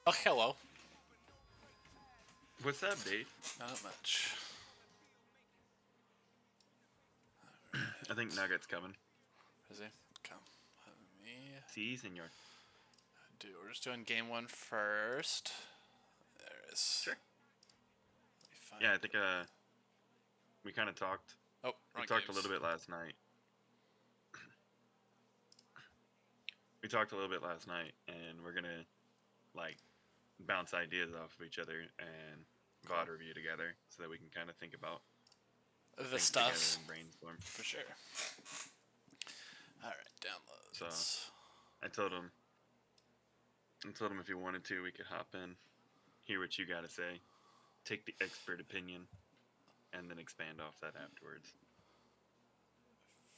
Oh, hello. What's up, Dave? Not much. I think Nugget's coming. Is he? Come. Let me See, senor. do. We're just doing game one first. There it is. Sure. Let me find Yeah, I think we kind of talked. Oh, We wrong talked games. a little bit last night. We talked a little bit last night, and we're gonna like bounce ideas off of each other and VOD review together, so that we can kind of think about The things together stuffs. and brainstorm. For sure. Alright, So downloads. I told him. If he wanted to, we could hop in, hear what you gotta say, take the expert opinion, and then expand off that afterwards.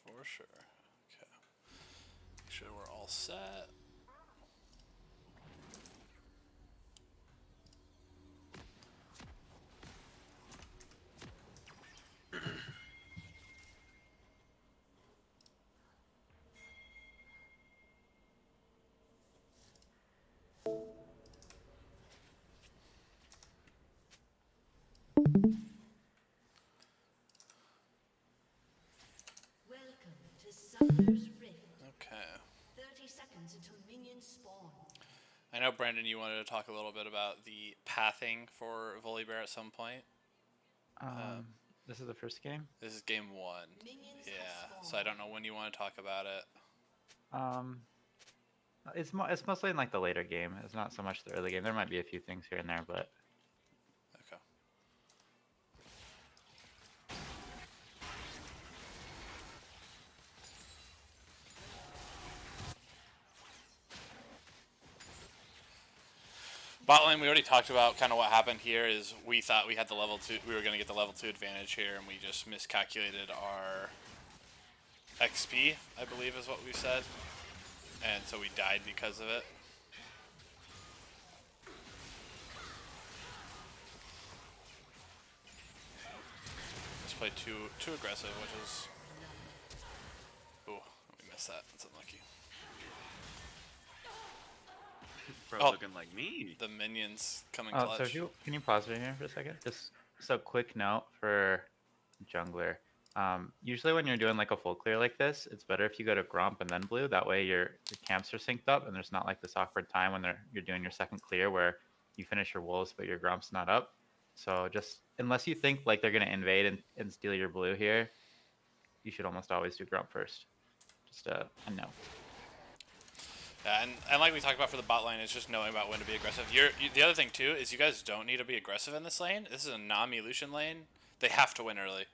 For sure. Okay. Make sure we're all set. Welcome to Summoner's Rift. Okay. 30 seconds until minions spawn. I know, Brandon, you wanted to talk a little bit about the pathing for Volibear at some point. This is the first game. This is game one. Minions Yeah. have spawned. So I don't know when you want to talk about it. Um, it's mostly in like the later game. It's not so much the early game. There might be a few things here and there, but Okay. Bot lane, we already talked about kind of what happened here is we thought we had the level 2, we were going to get the level 2 advantage here, and we just miscalculated our XP, I believe is what we said. And so we died because of it. Just played too aggressive, which is... Ooh, we missed that. That's unlucky. Bro, looking like me. The minions coming oh, clutch. so if you can you pause right here for a second? Just so quick note for jungler. Usually when you're doing like a full clear like this, it's better if you go to Gromp and then blue. That way your camps are synced up, and there's not like this awkward time when you're doing your second clear where you finish your wolves but your Gromp's not up. So just unless you think like they're gonna invade and steal your blue here, you should almost always do Gromp first. Just a note. Yeah, and like we talked about for the bot lane, it's just knowing about when to be aggressive. The other thing too is you guys don't need to be aggressive in this lane. This is a Nami Lucian lane. They have to win early.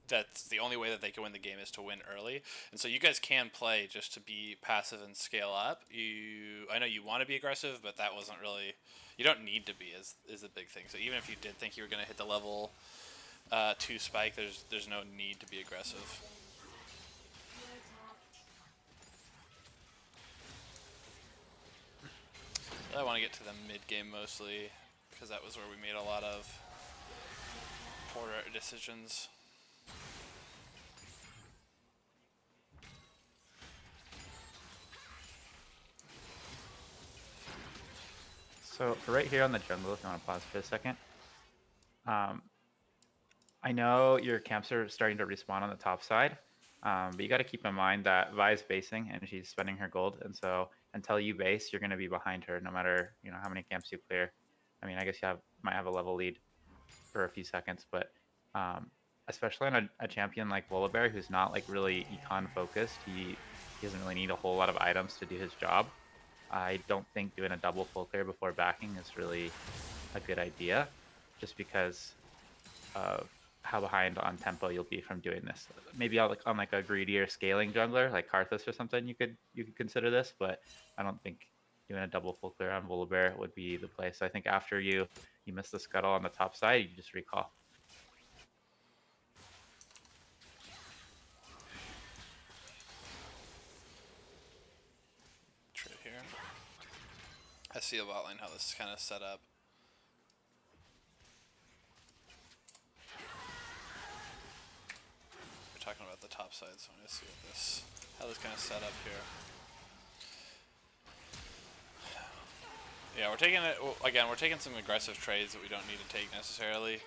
That's the only way that they can win the game is to win early. And so you guys can play just to be passive and scale up. I know you want to be aggressive, but that wasn't really. You don't need to be is the big thing. So even if you did think you were going to hit the level 2 spike, there's no need to be aggressive. I want to get to the mid game mostly because that was where we made a lot of poor decisions. So right here on the jungle, if you want to pause for a second, I know your camps are starting to respawn on the top side, but you got to keep in mind that Vi's basing and she's spending her gold, and so until you base, you're going to be behind her no matter how many camps you clear. I mean, I guess might have a level lead for a few seconds, but especially on a champion like Volibear who's not like really econ focused, he doesn't really need a whole lot of items to do his job. I don't think doing a double full clear before backing is really a good idea, just because of how behind on tempo you'll be from doing this. Maybe on like a greedier scaling jungler like Karthus or something, you could consider this, but I don't think doing a double full clear on Volibear would be the play. So I think after you miss the scuttle on the top side, you just recall. Trade here. I see a bot lane how this is kind of set up. We're talking about the top side, so I'm gonna see how this kind of set up here. Yeah, we're taking it again. We're taking some aggressive trades that we don't need to take necessarily.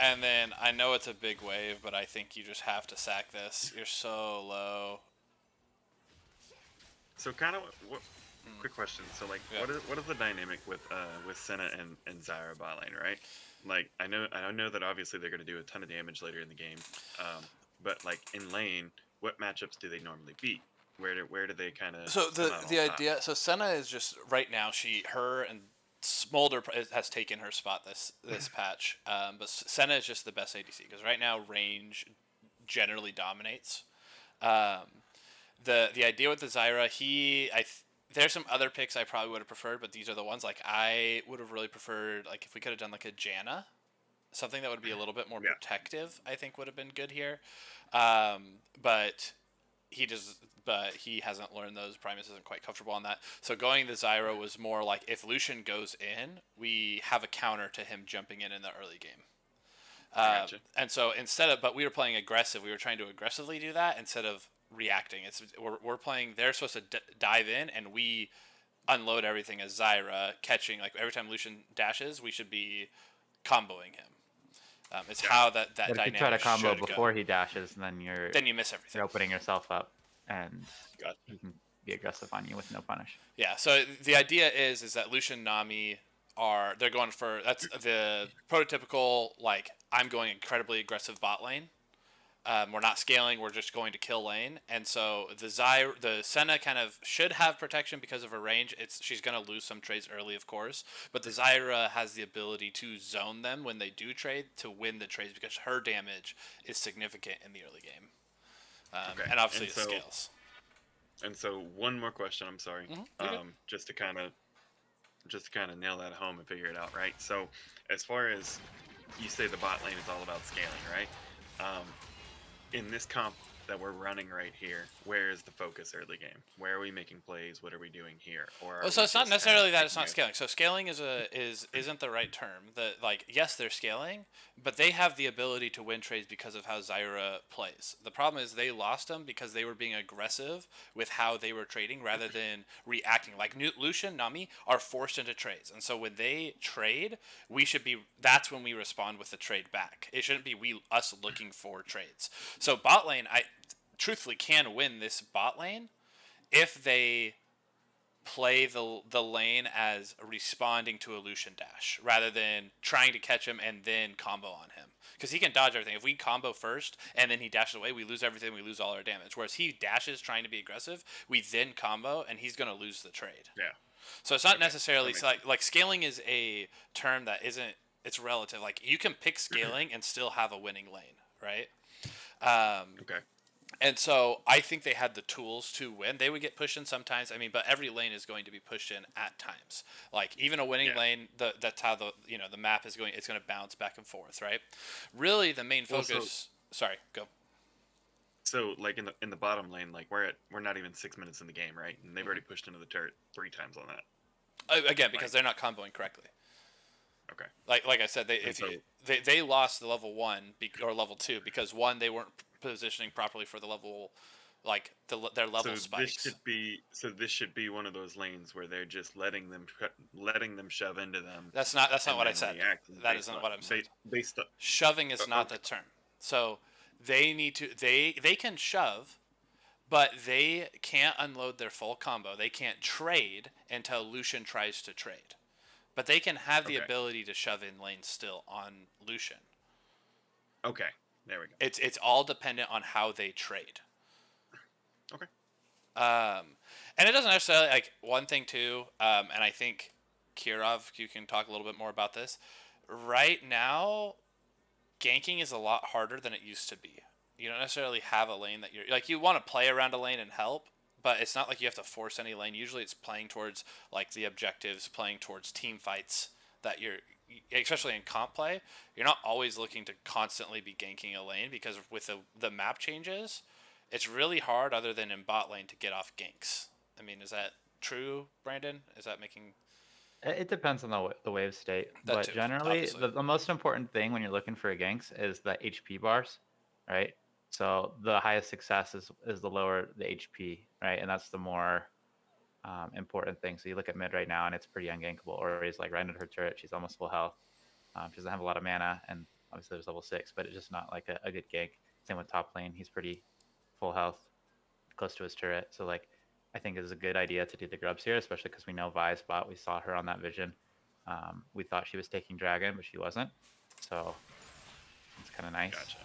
And then I know it's a big wave, but I think you just have to sack this. You're so low. So kind of what? Quick question. So like, Yeah. what is the dynamic with Senna and Zyra bot lane, right? Like I know that obviously they're going to do a ton of damage later in the game, but like in lane, what matchups do they normally beat? Where do they kind of So come out on the top? idea. So Senna is just right now. Her and Smolder has taken her spot this patch. But Senna is just the best ADC because right now range generally dominates. Um, the idea with the Zyra, there's some other picks I probably would have preferred, but these are the ones like I would have really preferred. Like if we could have done like a Janna, something that would be a little bit more Yeah. protective, I think would have been good here. But he hasn't learned those. Primus isn't quite comfortable on that. So going the Zyra was more like if Lucian goes in, we have a counter to him jumping in the early game. Gotcha. And so but we were playing aggressive. We were trying to aggressively do that instead of reacting. We're playing. They're supposed to dive in, and we unload everything as Zyra catching. Like every time Lucian dashes, we should be comboing him. It's how that But if you dynamic try to combo should before go. he dashes, then Then you miss everything. you're opening yourself up, and Gotcha. he can be aggressive on you with no punish. Yeah. So the idea is that Lucian Nami they're going for that's the prototypical like I'm going incredibly aggressive bot lane. We're not scaling. We're just going to kill lane, and so the Senna kind of should have protection because of her range. She's going to lose some trades early, of course, but the Zyra has the ability to zone them when they do trade to win the trades because her damage is significant in the early game, Okay. and obviously And it so- scales. And so one more question. I'm sorry. You're good. Just to kind of nail that home and figure it out, right? So as far as you say, the bot lane is all about scaling, right? In this comp that we're running right here, where is the focus early game? Where are we making plays? What are we doing here? Or are So we it's not just necessarily kinda that it's not taking scaling. So scaling isn't the right term. Yes, they're scaling, but they have the ability to win trades because of how Zyra plays. The problem is they lost them because they were being aggressive with how they were trading rather than reacting. Like Lucian, Nami are forced into trades, and so when they trade, that's when we respond with the trade back. It shouldn't be us looking for trades. So bot lane, I truthfully can win this bot lane if they play the lane as responding to a Lucian dash rather than trying to catch him and then combo on him. Because he can dodge everything. If we combo first and then he dashes away, we lose everything, we lose all our damage. Whereas he dashes trying to be aggressive, we then combo and he's going to lose the trade. Yeah. So it's not Okay, necessarily that makes like scaling is a term that isn't, it's relative. Like you can pick scaling and still have a winning lane, right? Okay. And so I think they had the tools to win. They would get pushed in sometimes. I mean, but every lane is going to be pushed in at times. Like even a winning Yeah. lane, that's how the map is going. It's going to bounce back and forth, right? Really, the main Well, so- focus. Sorry, go. So like in the bottom lane, like we're not even 6 minutes in the game, right? And they've already pushed into the turret 3 times on that. Again, because they're not comboing correctly. Okay. Like I said, And so- they lost the level 1 or level 2 because one they weren't positioning properly for the level, like their level spikes. This should be one of those lanes where they're just letting them shove into them. That's not and what I then said. reacting That based isn't on- what I'm saying. Based on, Shoving is not okay. the term. So they need to they can shove, but they can't unload their full combo. They can't trade until Lucian tries to trade. But they can have the Okay. ability to shove in lanes still on Lucian. Okay. There we go. It's all dependent on how they trade. Okay. And it doesn't necessarily like one thing too. And I think Kirov, you can talk a little bit more about this. Right now, ganking is a lot harder than it used to be. You don't necessarily have a lane that you're like you want to play around a lane and help, but it's not like you have to force any lane. Usually, it's playing towards like the objectives, playing towards team fights that you're. Especially in comp play, you're not always looking to constantly be ganking a lane because with the map changes, it's really hard other than in bot lane to get off ganks. I mean, is that true, Brandon? Is that making... It depends on the wave state, That but too, generally obviously. the most important thing when you're looking for ganks is the HP bars, right? So the highest success is the lower the HP, right? And that's the more important thing. So you look at mid right now, and it's pretty ungankable. Ori's like right under her turret. She's almost full health. She doesn't have a lot of mana, and obviously there's level 6, but it's just not like a good gank. Same with top lane. He's pretty full health, close to his turret. So like, I think it's a good idea to do the grubs here, especially because we know Vi's bot. We saw her on that vision. We thought she was taking dragon, but she wasn't. So it's kind of nice. Gotcha.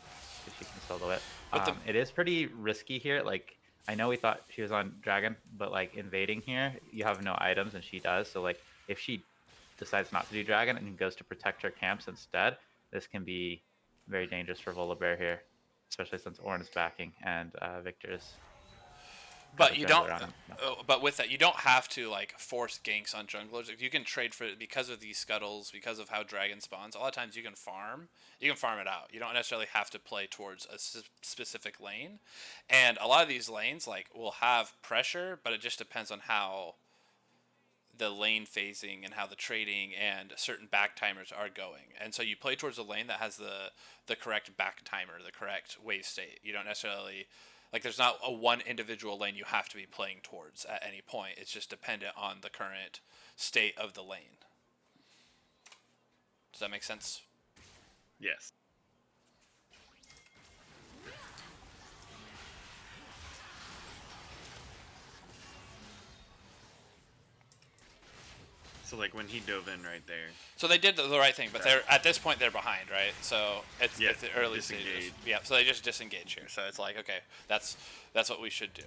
If she can solo it. But the It is pretty risky here. Like, I know we thought she was on dragon, but like invading here, you have no items, and she does. So like, if she decides not to do dragon and goes to protect her camps instead, this can be very dangerous for Volibear here, especially since Ornn is backing and Victor's got But a you don't. jungler on him. No. But with that, you don't have to like force ganks on junglers. If you can trade for because of these scuttles, because of how dragon spawns. A lot of times you can farm. You can farm it out. You don't necessarily have to play towards a specific lane. And a lot of these lanes like will have pressure, but it just depends on how the lane phasing and how the trading and certain back timers are going. And so you play towards a lane that has the correct back timer, the correct wave state. You don't necessarily like there's not a one individual lane you have to be playing towards at any point. It's just dependent on the current state of the lane. Does that make sense? Yes. So like when he dove in right there. So they did the right thing, but they're at this point they're behind, right? So it's Yeah, the early disengage. stages. Yeah, so they just disengage here. So it's like okay, that's what we should do.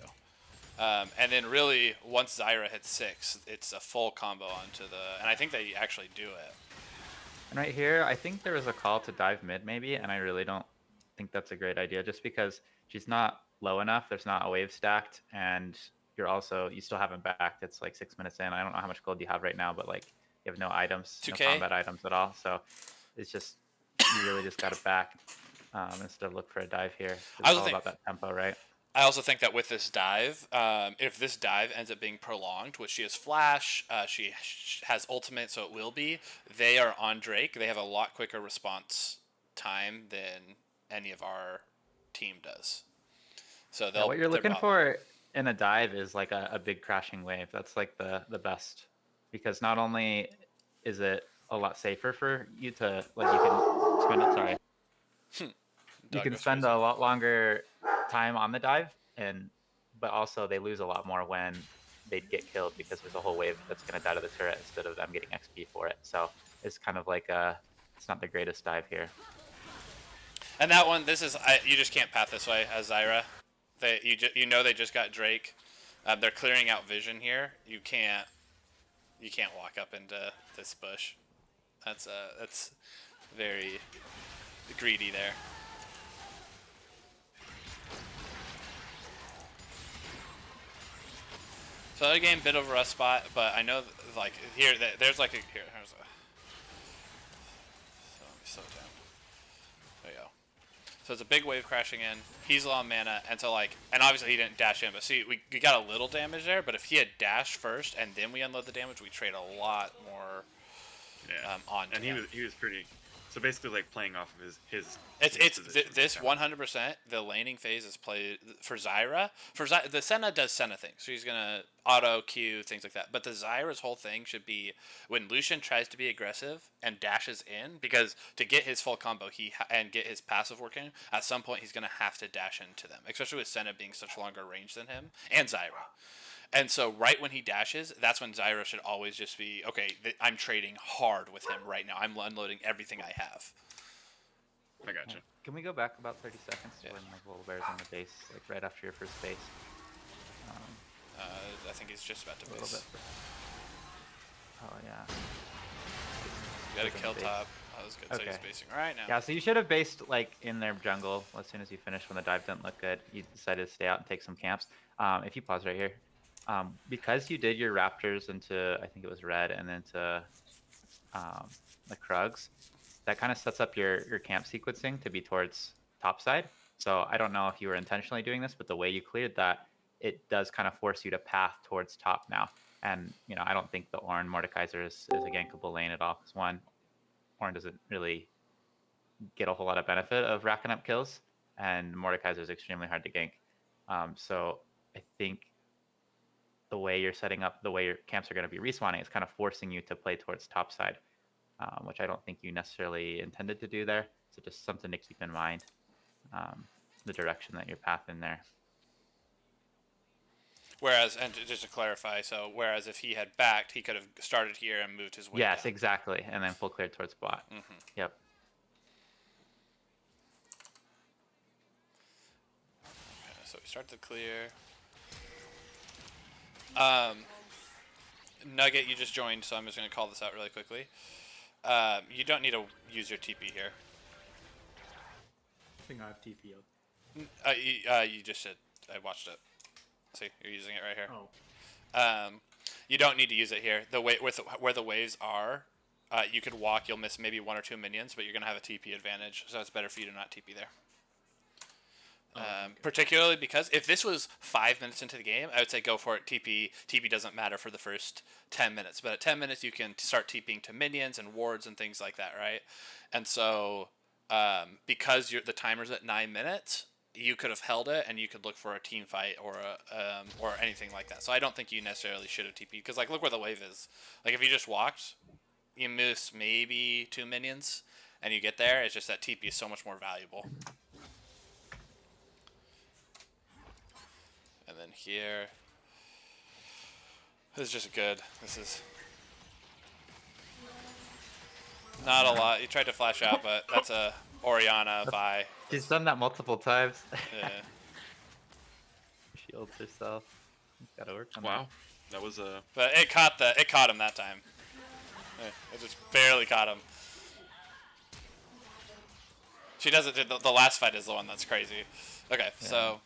And then really once Zyra hits 6, it's a full combo onto the, and I think they actually do it. And right here, I think there was a call to dive mid maybe, and I really don't think that's a great idea just because she's not low enough. There's not a wave stacked, and you still haven't backed. It's like 6 minutes in. I don't know how much gold you have right now, but like you have no items, no 2K? combat items at all. So it's just, you really just got to back instead of look for a dive here. I It's also all think- about that tempo, right? I also think that with this dive, if this dive ends up being prolonged, which she has flash, she has ultimate, so it will be. They are on Drake. They have a lot quicker response time than any of our team does. So Yeah, what you're looking for in a dive is like a big crashing wave. That's like the best, because not only is it a lot safer for you to like you can spend it. Sorry, you can spend a lot longer time on the dive, but also they lose a lot more when they get killed because there's a whole wave that's going to die to the turret instead of them getting XP for it. So it's kind of like it's not the greatest dive here. And that one, you just can't path this way as Zyra. They just got Drake. They're clearing out vision here. You can't walk up into this bush. That's very greedy there. So another game, bit of a rough spot, but I know like there's like here's a. So let me slow it down. There you go. So it's a big wave crashing in. He's low on mana, and so like, and obviously he didn't dash in, but see, we got a little damage there. But if he had dashed first and then we unload the damage, we trade a lot more. Yeah. On. And he was pretty. So basically, like playing off of his This 100% the laning phase is played for Zyra. The Senna does Senna things. So he's gonna auto queue things like that. But the Zyra's whole thing should be when Lucian tries to be aggressive and dashes in, because to get his full combo and get his passive working, at some point he's gonna have to dash into them. Especially with Senna being such longer range than him and Zyra. And so right when he dashes, that's when Zyra should always just be, okay, I'm trading hard with him right now. I'm unloading everything I have. I gotcha. Can we go back about 30 seconds to Yeah. when like Volibear's on the base, like right after your first base? I think he's just about to A little base. bit. Oh yeah. You got a He's on kill base. top. That was good. So he's Okay. basing right now. Yeah, so you should have based like in their jungle as soon as you finished when the dive didn't look good. You decided to stay out and take some camps. If you pause right here, because you did your raptors into, I think it was red, and then to the Krugs, that kind of sets up your camp sequencing to be towards top side. So I don't know if you were intentionally doing this, but the way you cleared that, it does kind of force you to path towards top now. And I don't think the Ornn Mordekaiser is a gankable lane at all. Because one, Ornn doesn't really get a whole lot of benefit of racking up kills, and Mordekaiser is extremely hard to gank. So I think the way you're setting up, the way your camps are going to be respawning, is kind of forcing you to play towards top side, which I don't think you necessarily intended to do there. So just something to keep in mind, the direction that you're pathing there. Whereas, and just to clarify, so whereas if he had backed, he could have started here and moved his way Yes, down. exactly, and then full clear towards bot. Yep. Okay, so we start to clear. Nugget, you just joined, so I'm just going to call this out really quickly. You don't need to use your TP here. I think I have TP up. You just should. I watched it. See, you're using it right here. Oh. You don't need to use it here. The way where the waves are, you could walk. You'll miss maybe 1 or 2 minions, but you're gonna have a TP advantage. So it's better for you to not TP there. Okay. Particularly because if this was 5 minutes into the game, I would say go for it. TP doesn't matter for the first 10 minutes, but at 10 minutes you can start TPing to minions and wards and things like that, right? And so because the timer's at 9 minutes, you could have held it and you could look for a team fight or anything like that. So I don't think you necessarily should have TP because like look where the wave is. Like if you just walked, you miss maybe 2 minions and you get there. It's just that TP is so much more valuable. And then here, this is just good. This is not a lot. You tried to flash out, but that's a Oriana Vi. She's done that multiple times. Yeah. Shields herself. Gotta work on Wow, that was a But it caught him that time. It just barely caught him. She does it. The last fight is the one that's crazy. Okay, Yeah.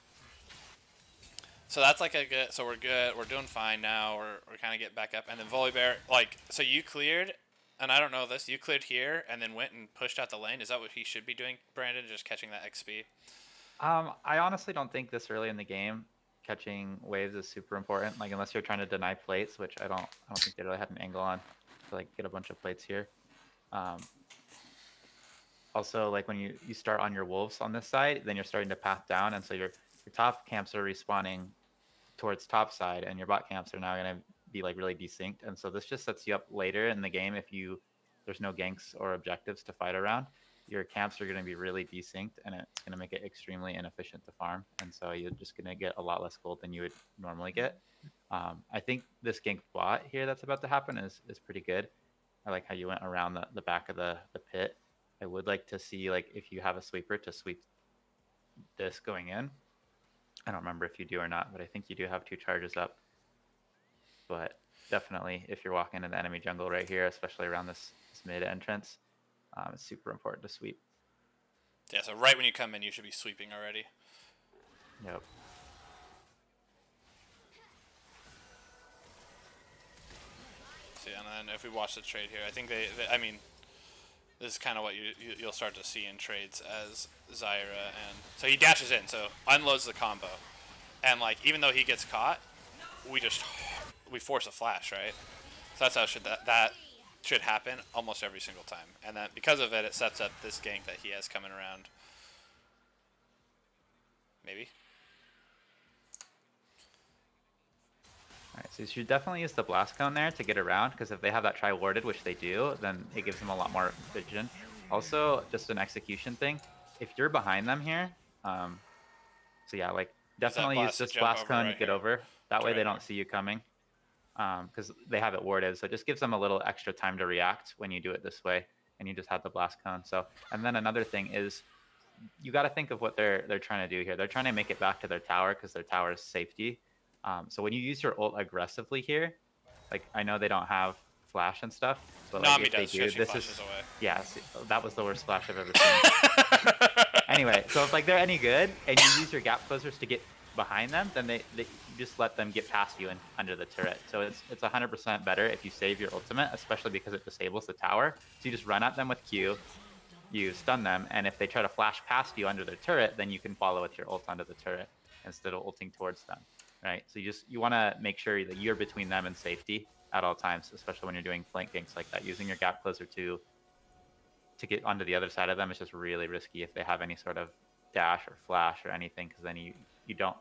so that's like a good. So we're good. We're doing fine now. We're kind of getting back up. And then Volibear, like, so you cleared, and I don't know this. You cleared here and then went and pushed out the lane. Is that what he should be doing, Brandon? Just catching that XP. I honestly don't think this early in the game catching waves is super important. Like unless you're trying to deny plates, which I don't think they really had an angle on to like get a bunch of plates here. Also, like when you start on your wolves on this side, then you're starting to path down, and so your top camps are respawning towards top side, and your bot camps are now going to be like really desynced, and so this just sets you up later in the game if there's no ganks or objectives to fight around. Your camps are going to be really desynced, and it's going to make it extremely inefficient to farm, and so you're just going to get a lot less gold than you would normally get. I think this gank bot here that's about to happen is pretty good. I like how you went around the back of the pit. I would like to see like if you have a sweeper to sweep this going in. I don't remember if you do or not, but I think you do have 2 charges up. But definitely, if you're walking into the enemy jungle right here, especially around this mid entrance, it's super important to sweep. Yeah. So right when you come in, you should be sweeping already. Yep. So, and then if we watch the trade here, I think I mean, this is kind of what you'll start to see in trades as Zyra, and so he dashes in, so unloads the combo, and like even though he gets caught, we force a flash, right? So that's how that should happen almost every single time, and then because of it, it sets up this gank that he has coming around. Maybe. Alright, so you should definitely use the blast cone there to get around, because if they have that try warded, which they do, then it gives them a lot more vision. Also, just an execution thing. If you're behind them here, so yeah, like definitely use this blast cone to get over. That way they don't see you coming, because they have it warded. So it just gives them a little extra time to react when you do it this way, and you just have the blast cone. So, and then another thing is, you got to think of what they're trying to do here. They're trying to make it back to their tower because their tower is safety. So when you use your ult aggressively here, like I know they don't have flash and stuff, but like if they do, this is yeah, see, that was the worst flash I've ever seen. Anyway, so if like they're any good and you use your gap closers to get behind them, then they you just let them get past you and under the turret. So it's 100% better if you save your ultimate, especially because it disables the tower. So you just run at them with Q, you stun them, and if they try to flash past you under their turret, then you can follow with your ult onto the turret instead of ulting towards them. Right, so you want to make sure that you're between them and safety at all times, especially when you're doing flank ganks like that. Using your gap closer to get onto the other side of them is just really risky if they have any sort of dash or flash or anything, because then you don't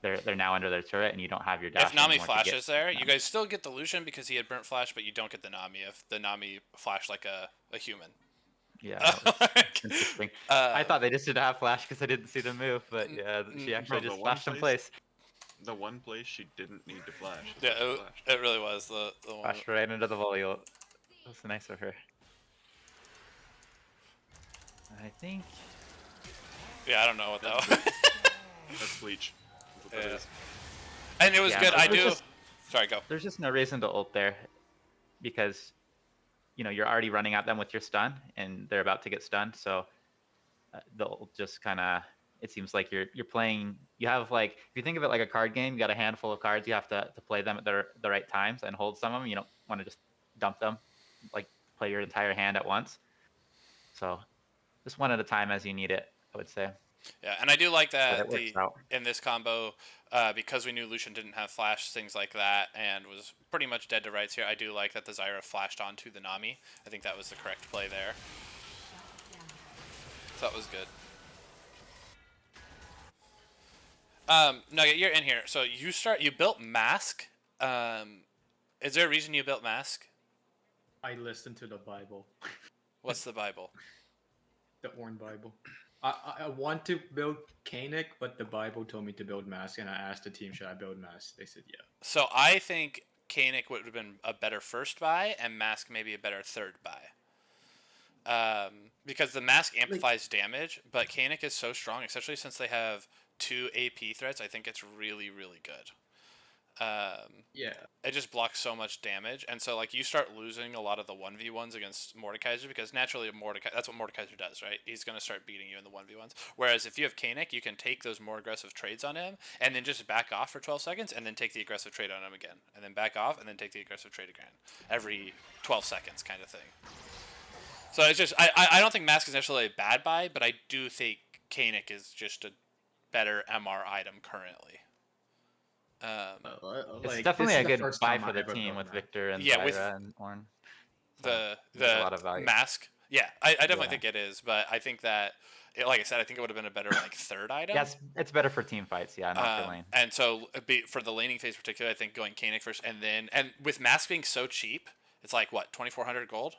they're now under their turret, and you don't have your dash If Nami anymore to get flashes there, you them. guys still get the Lucian because he had burnt flash, but you don't get the Nami if the Nami flashed like a human. Yeah, that was interesting. I uh, thought they just didn't have flash because I didn't see the move, but yeah, she actually Bro, just flashed in place. the one place she didn't need to flash. is yeah, where she flashed. it really was the one. Flashed right into the volley. That was nice of her. I think. Yeah, I don't know what that That's was. That's bleach. That's what that Yeah. is. And it was Yeah, good. I there's do. just- Sorry, go. There's just no reason to ult there, because you're already running at them with your stun, and they're about to get stunned. So the ult just kind of. It seems like you're playing. You have like, if you think of it like a card game, you got a handful of cards. You have to play them at the right times and hold some of them. You don't want to just dump them, like play your entire hand at once. So just one at a time as you need it, I would say. Yeah, and I do like But that it works out. in this combo, because we knew Lucian didn't have flash, things like that, and was pretty much dead to rights here. I do like that the Zyra flashed onto the Nami. I think that was the correct play there. So that was good. Nugget, you're in here. So you built Mask. Is there a reason you built Mask? I listened to the Bible, What's the Bible? the Orn Bible. I want to build Kanik, but the Bible told me to build Mask, and I asked the team, should I build Mask? They said yeah. So I think Kanik would have been a better first buy, and Mask maybe a better third buy. Because the Mask amplifies damage, but Kanik is so strong, especially since they have 2 AP threats. I think it's really, really good. Yeah. It just blocks so much damage, and so like you start losing a lot of the 1v1s against Mordekaiser, because naturally that's what Mordekaiser does, right? He's going to start beating you in the 1v1s. Whereas if you have Kanik, you can take those more aggressive trades on him and then just back off for 12 seconds and then take the aggressive trade on him again, and then back off and then take the aggressive trade again every 12 seconds kind of thing. So it's just I don't think Mask is necessarily a bad buy, but I do think Kanik is just a better MR item currently. It's definitely a good buy for the team with Victor and Yeah, with Zyra and Ornn. the there's a lot of value. Mask. Yeah, I definitely Yeah. think it is, but I think that, like I said, I think it would have been a better like third item. Yes, it's better for team fights. Yeah, not for lane. And so for the laning phase particularly, I think going Kanik first, and with Mask being so cheap, it's like what 2,400 gold.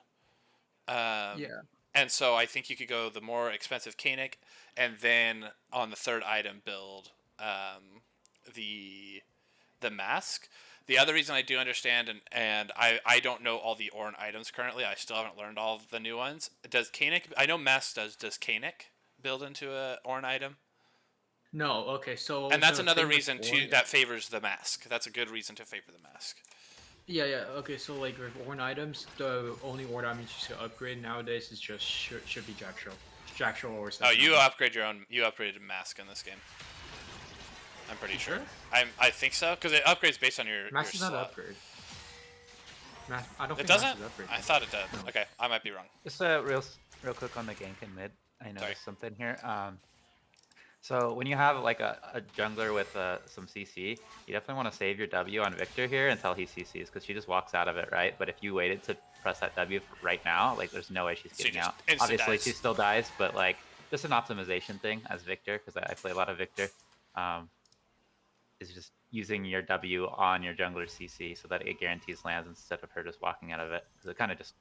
Yeah. And so I think you could go the more expensive Kanik, and then on the third item build the Mask. The other reason I do understand, and I don't know all the Ornn items currently. I still haven't learned all of the new ones. Does Kanik? I know Mask does. Does Kanik build into a Ornn item? No. Okay. So. And that's the another thing with reason Ornn- that favors the Mask. That's a good reason to favor the Mask. Yeah. Yeah. Okay. So like with Ornn items, the only Ornn item you should upgrade nowadays is just should be Jack Show or Oh, something. you upgrade your own. You upgraded Mask in this game. I'm pretty sure. I think so, because it upgrades based on your Mask is your not an slot. upgrade. I don't It think Mask doesn't. is upgrade. I thought it did. Okay, I might be wrong. Just real quick on the gank in mid. I noticed something here. So when you have like a jungler with some CC, you definitely want to save your W on Victor here until he CCs, because she just walks out of it, right? But if you waited to press that W right now, like there's no way she's She getting just out. instant Obviously, dies. she still dies, but like just an optimization thing as Victor, because I play a lot of Victor. Is just using your W on your jungler CC so that it guarantees lands instead of her just walking out of it. Because it kind of just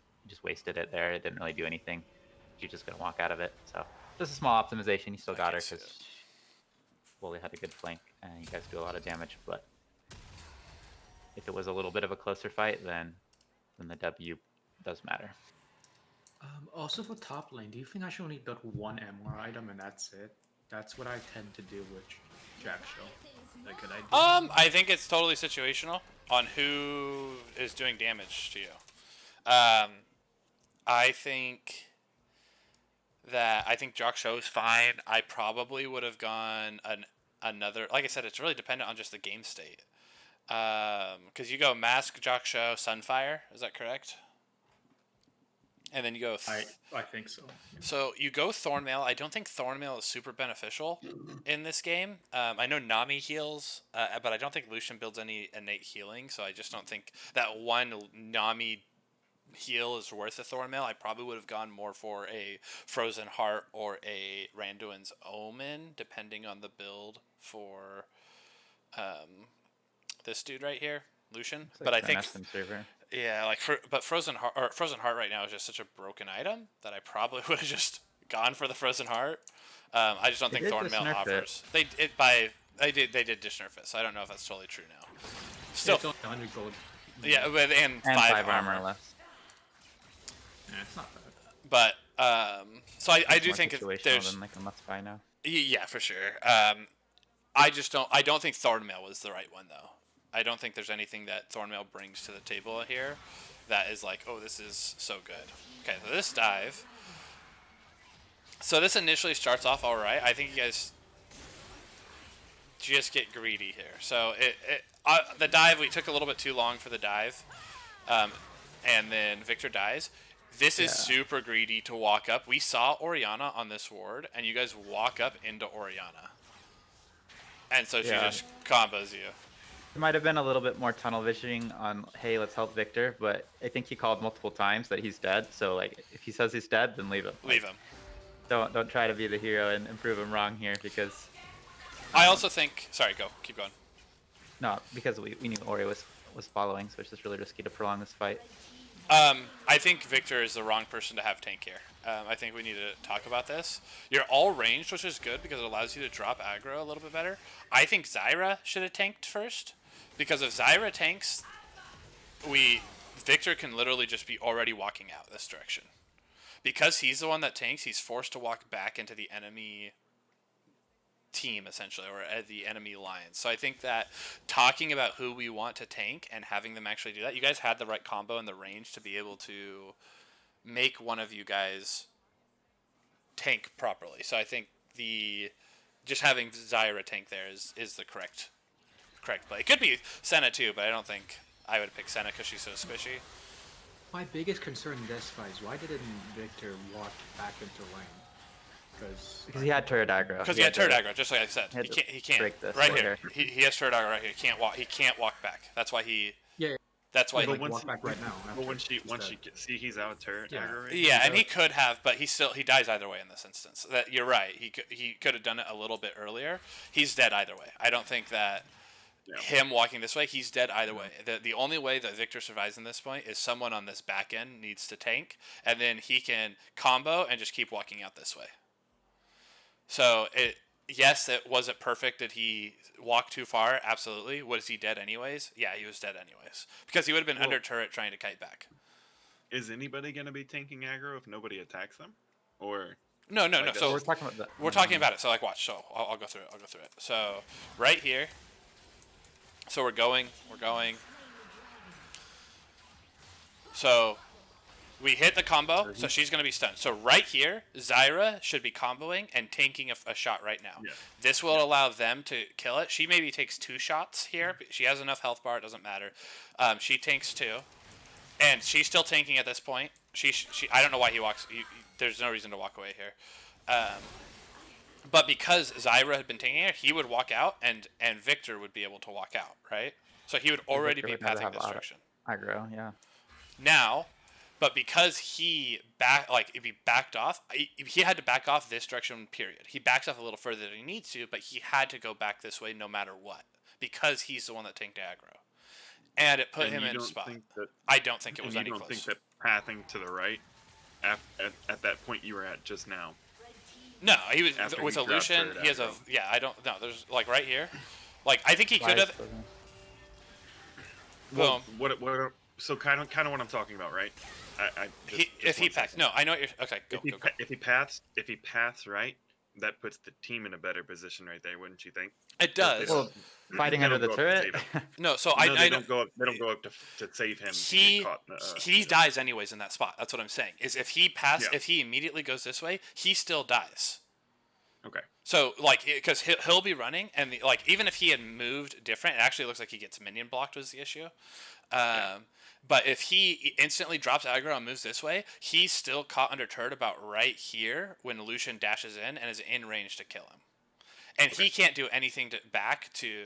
wasted it there. It didn't really do anything. She's just gonna walk out of it. So just a small optimization. You still got her because Wooly had a good flank and you guys do a lot of damage. But if it was a little bit of a closer fight, then the W does matter. Also for top lane, do you think I should only build one MR item and that's it? That's what I tend to do with Jack Show. Like, could I do? I think it's totally situational on who is doing damage to you. I think Jock Show is fine. I probably would have gone another. Like I said, it's really dependent on just the game state. Because you go Mask, Jock Show, Sunfire. Is that correct? And then you go. I think so. So you go Thornmail. I don't think Thornmail is super beneficial in this game. I know Nami heals, but I don't think Lucian builds any innate healing. So I just don't think that one Nami heal is worth a Thornmail. I probably would have gone more for a Frozen Heart or a Randuin's Omen, depending on the build for this dude right here, Lucian. It's like But I think Finesse and Server. yeah, like but Frozen Heart right now is just such a broken item that I probably would have just gone for the Frozen Heart. I just don't They think did Thornmail just nerf it. offers. They did just nerf it, so I don't know if that's totally true now. Still, It's only 100 gold. yeah, but And five 5 armor less. Yeah, it's not bad. But so I It's do more think situational there's than like a must buy now. yeah, for sure. I don't think Thornmail was the right one though. I don't think there's anything that Thornmail brings to the table here that is like, oh, this is so good. Okay, so this dive. So this initially starts off all right. I think you guys just get greedy here. So the dive, we took a little bit too long for the dive, and then Victor dies. This is super greedy to walk up. We saw Orianna on this ward, and you guys walk up into Orianna. And so she just combos you. It might have been a little bit more tunnel visioning on, hey, let's help Victor, but I think he called multiple times that he's dead. So like, if he says he's dead, then leave him. Leave him. Don't try to be the hero and prove him wrong here because I also think. Sorry, keep going. because we knew Ori was following, so it's just really risky to prolong this fight. I think Victor is the wrong person to have tank here. I think we need to talk about this. You're all ranged, which is good because it allows you to drop aggro a little bit better. I think Zyra should have tanked first because if Zyra tanks, Victor can literally just be already walking out this direction. Because he's the one that tanks, he's forced to walk back into the enemy team essentially, or the enemy lines. So I think that talking about who we want to tank and having them actually do that, you guys had the right combo and the range to be able to make one of you guys tank properly. So I think just having Zyra tank there is the correct play. It could be Senna too, but I don't think I would pick Senna because she's so squishy. My biggest concern in this fight is why didn't Victor walk back into lane? Because he had turret aggro. Because he had turret aggro, just like I said. had to He can't. break this Right later. here. He has turret aggro right here. He can't walk back. That's why he. Yeah. That's why But he. walk back right now. But when after she see he's out of turret Yeah. aggro, right? Yeah, and he could have, but he dies either way in this instance. That you're right. He could have done it a little bit earlier. He's dead either way. I don't think that him walking this way, he's dead either way. The only way that Victor survives in this point is someone on this back end needs to tank, and then he can combo and just keep walking out this way. So yes, it wasn't perfect. Did he walk too far? Absolutely. Was he dead anyways? Yeah, he was dead anyways because he would have been under turret trying to kite back. Is anybody gonna be tanking aggro if nobody attacks them, or? No. Like So we're talking about that. we're talking about it. So like, watch. So I'll go through it. So right here. So we're going. So we hit the combo. So she's gonna be stunned. So right here, Zyra should be comboing and tanking a shot right now. Yeah. This will allow them to kill it. She maybe takes 2 shots here. She has enough health bar. It doesn't matter. She tanks 2, and she's still tanking at this point. She I don't know why he walks. There's no reason to walk away here. But because Zyra had been taking it, he would walk out, and Victor would be able to walk out, right? So he would already be Victor would have to pathing have this direction. Aggro, yeah. Now, but because if he backed off, he had to back off this direction, period. He backs off a little further than he needs to, but he had to go back this way no matter what, because he's the one that tanked aggro. And it put him in a spot. I don't think it was any You close. don't think that pathing to the right, at that point you were at just now? No, he was After with he a dropped Lucian. turret He has a aggro. I don't know. There's like right here, like I think he could have. Well, Boom. so kind of what I'm talking about, right? If he packs, no, I know what you're. Okay, go. If he paths right, that puts the team in a better position right there, wouldn't you think? It does. Well, fighting They under don't the go up to turret. save him. No, so No, I they know don't go up. They don't go up to save him. to he get caught, he dies anyways in that spot. That's what I'm saying. Is if he immediately goes this way, he still dies. Okay. So like because he'll be running and like even if he had moved different, it actually looks like he gets minion blocked was the issue. But if he instantly drops aggro and moves this way, he's still caught under turret about right here when Lucian dashes in and is in range to kill him. And he can't do anything back to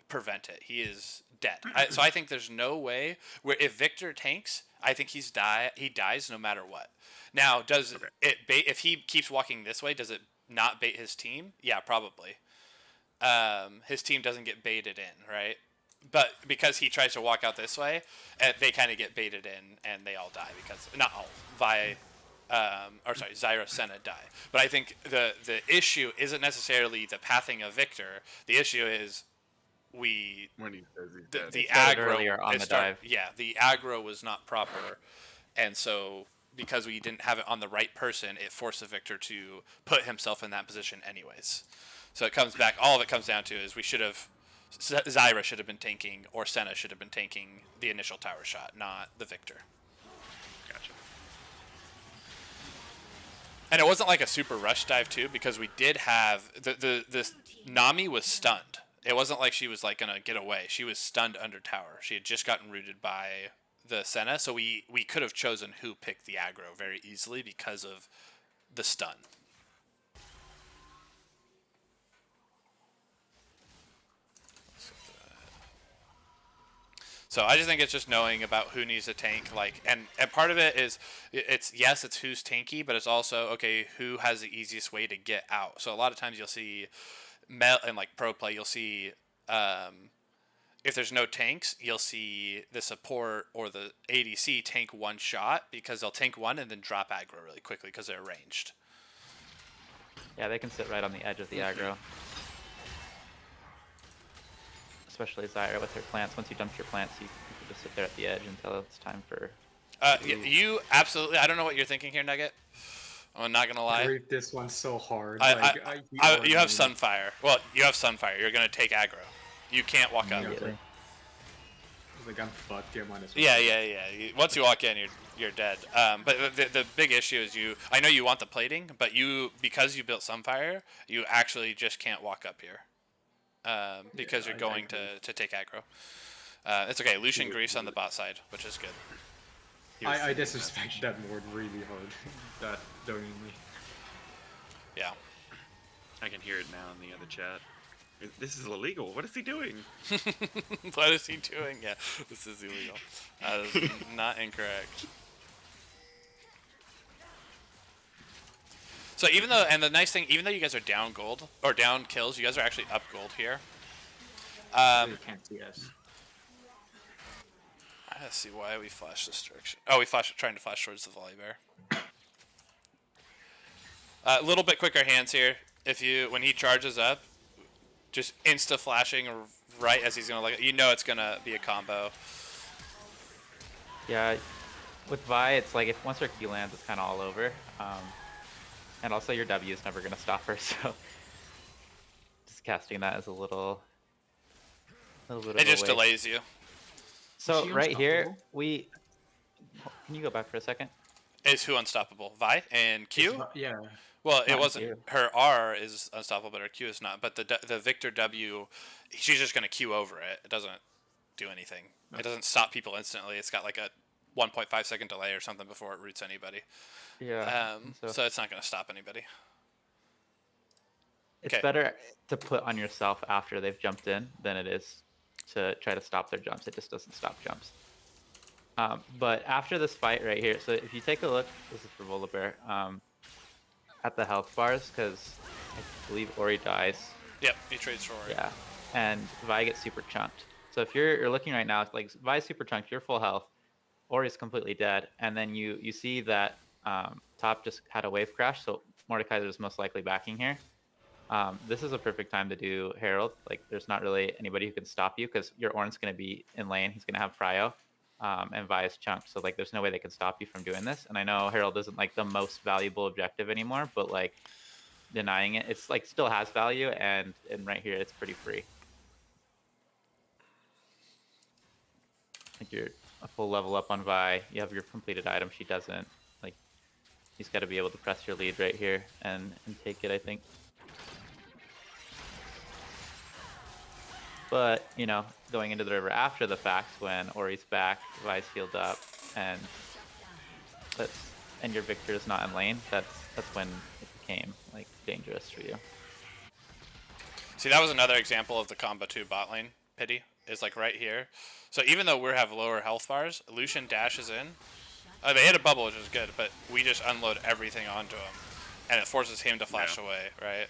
prevent it. He is dead. So I think there's no way where if Victor tanks, I think he dies no matter what. Now, if he keeps walking this way, does it not bait his team? Yeah, probably. his team doesn't get baited in, right? But because he tries to walk out this way, they kind of get baited in, and they all die because not all. Zyra, Senna die. But I think the issue isn't necessarily the pathing of Victor. The issue is When he says he's dead. the started aggro earlier on the dive. Yeah, the aggro was not proper, and so because we didn't have it on the right person, it forced the Victor to put himself in that position anyways. So it comes back. All of it comes down to is we should have. Zyra should have been tanking, or Senna should have been tanking the initial tower shot, not the Victor. Gotcha. And it wasn't like a super rush dive too, because we did have this Nami was stunned. It wasn't like she was like gonna get away. She was stunned under tower. She had just gotten rooted by the Senna, so we could have chosen who picked the aggro very easily because of the stun. So I just think it's just knowing about who needs to tank, like, and part of it is it's who's tanky, but it's also okay who has the easiest way to get out. So a lot of times you'll see, in like pro play, you'll see if there's no tanks, you'll see the support or the ADC tank one shot because they'll tank one and then drop aggro really quickly because they're ranged. Yeah, they can sit right on the edge of the aggro. Especially Zyra with her plants. Once you dump your plants, you can just sit there at the edge until it's time for... You absolutely... I don't know what you're thinking here, Nugget. I'm not going to lie. I read this one so hard. You have Sunfire. Well, you have Sunfire. You're going to take aggro. You can't walk up. Immediately. Like, I'm fucked. Yeah, minus Yeah. Once you walk in, you're dead. But the big issue is I know you want the plating, but because you built Sunfire, you actually just can't walk up here. Because you're going to take aggro. It's okay. Lucian Grease on the bot side, which is good. I disrespect that word really hard. That knowingly. Yeah. I can hear it now in the other chat. This is illegal. What is he doing? What is he doing? Yeah, this is illegal. That is not incorrect. So the nice thing, even though you guys are down gold, or down kills, you guys are actually up gold here. You can't see us. Let's see why we flash this direction. Oh, trying to flash towards the volley bear. A little bit quicker hands here. When he charges up, just insta flashing right as he's gonna it's gonna be a combo. Yeah, with Vi, it's like once her Q lands, it's kind of all over. And also your W is never going to stop her, so just casting that is a little bit of It just a waste. delays you. So Is she right here, unstoppable? can you go back for a second? Is who unstoppable? Vi and Q? Yeah. Well, it Not wasn't. Q. Her R is unstoppable, but her Q is not. But the Victor W, she's just gonna Q over it. It doesn't do anything. It doesn't stop people instantly. It's got like a 1.5 second delay or something before it roots anybody. Yeah. So it's not gonna stop anybody. It's Okay. better to put on yourself after they've jumped in than it is to try to stop their jumps. It just doesn't stop jumps. But after this fight right here, so if you take a look, this is for Volibear, at the health bars, because I believe Ori dies. Yep, he trades for Ori. Yeah, and Vi gets super chunked. So if you're looking right now, like Vi's super chunked, you're full health, Ori's completely dead, and then you see that top just had a wave crash, so Mordekaiser is most likely backing here. This is a perfect time to do Herald. Like, there's not really anybody who can stop you because your Ornn's going to be in lane. He's going to have Prio, and Vi is chunked. So, like, there's no way they can stop you from doing this. And I know Herald isn't, like, the most valuable objective anymore, but, like, denying it, it's, like, still has value, and right here, it's pretty free. Like, you're a full level up on Vi. You have your completed item. She doesn't. Like, he's got to be able to press your lead right here and take it, I think. But, you know, going into the river after the fact, when Ori's back, Vi's healed up, and your Victor is not in lane, that's when it became, like, dangerous for you. See, that was another example of the combo 2 bot lane pity, is like right here. So even though we have lower health bars, Lucian dashes in. They hit a bubble, which is good, but we just unload everything onto him. And it forces him to flash away, right?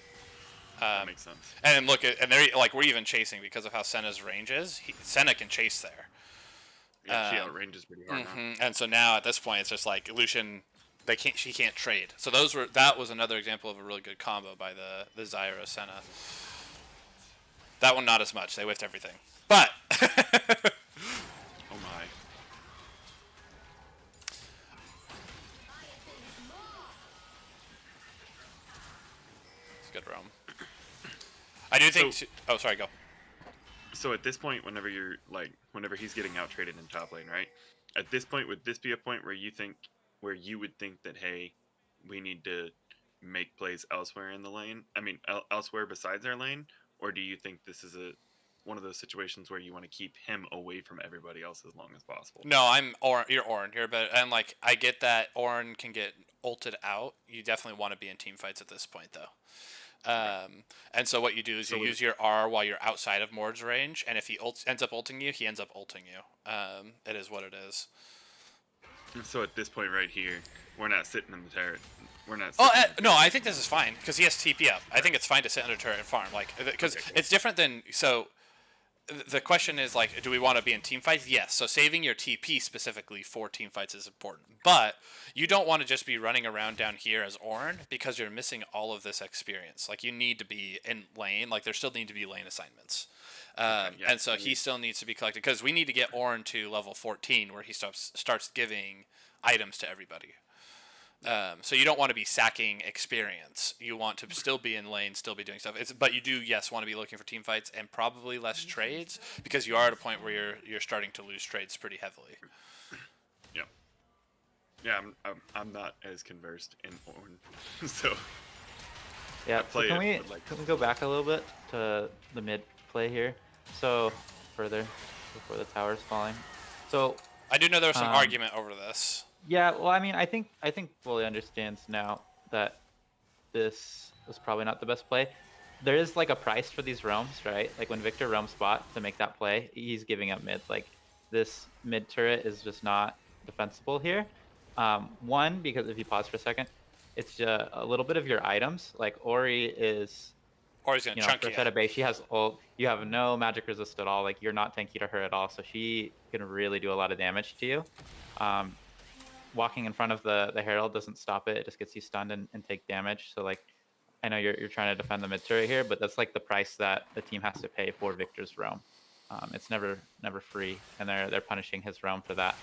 That makes sense. And then look at, and they're like, we're even chasing because of how Senna's range is. Senna can chase there. Yeah, she outranges pretty hard now. And so now at this point, it's just like Lucian, she can't trade. So that was another example of a really good combo by the Zyra Senna. That one not as much. They whiffed everything, but Oh my. it's good roam. I do think. Oh, sorry, go. So at this point, whenever whenever he's getting out traded in top lane, right? At this point, would this be a point where you would think that, hey, we need to make plays elsewhere in the lane? I mean, elsewhere besides our lane, or do you think this is one of those situations where you want to keep him away from everybody else as long as possible? No, you're Ornn here, but and like I get that Ornn can get ulted out. You definitely want to be in team fights at this point, though. And so what you do is you use your R while you're outside of Mord's range, and if he ends up ulting you, he ends up ulting you. It is what it is. So at this point right here, we're not sitting in the turret. We're not. No, I think this is fine because he has TP up. I think it's fine to sit under turret and farm, like because it's different than so. The question is like, do we want to be in team fights? Yes. So saving your TP specifically for team fights is important, but you don't want to just be running around down here as Ornn because you're missing all of this experience. Like you need to be in lane. Like there still need to be lane assignments, and so he still needs to be collected because we need to get Ornn to level 14 where he starts giving items to everybody. So you don't want to be sacking experience. You want to still be in lane, still be doing stuff. But you do, yes, want to be looking for team fights and probably less trades because you are at a point where you're starting to lose trades pretty heavily. Yeah. Yeah, I'm not as conversed in Ornn, so. Yeah. So can we go back a little bit to the mid play here? So further before the tower's falling. So I do know there was some argument over this. Yeah, well, I mean, I think fully understands now that this was probably not the best play. There is like a price for these roams, right? Like when Victor roams bot to make that play, he's giving up mid. Like this mid turret is just not defensible here. One, because if you pause for a second, it's just a little bit of your items. Like Ori is, Ori's gonna chunk you. At a base, she has ult. You have no magic resist at all. Like you're not tanky to her at all, so she can really do a lot of damage to you. Walking in front of the Herald doesn't stop it. It just gets you stunned and take damage. So like, I know you're trying to defend the mid turret here, but that's like the price that the team has to pay for Victor's roam. It's never free, and they're punishing his roam for that.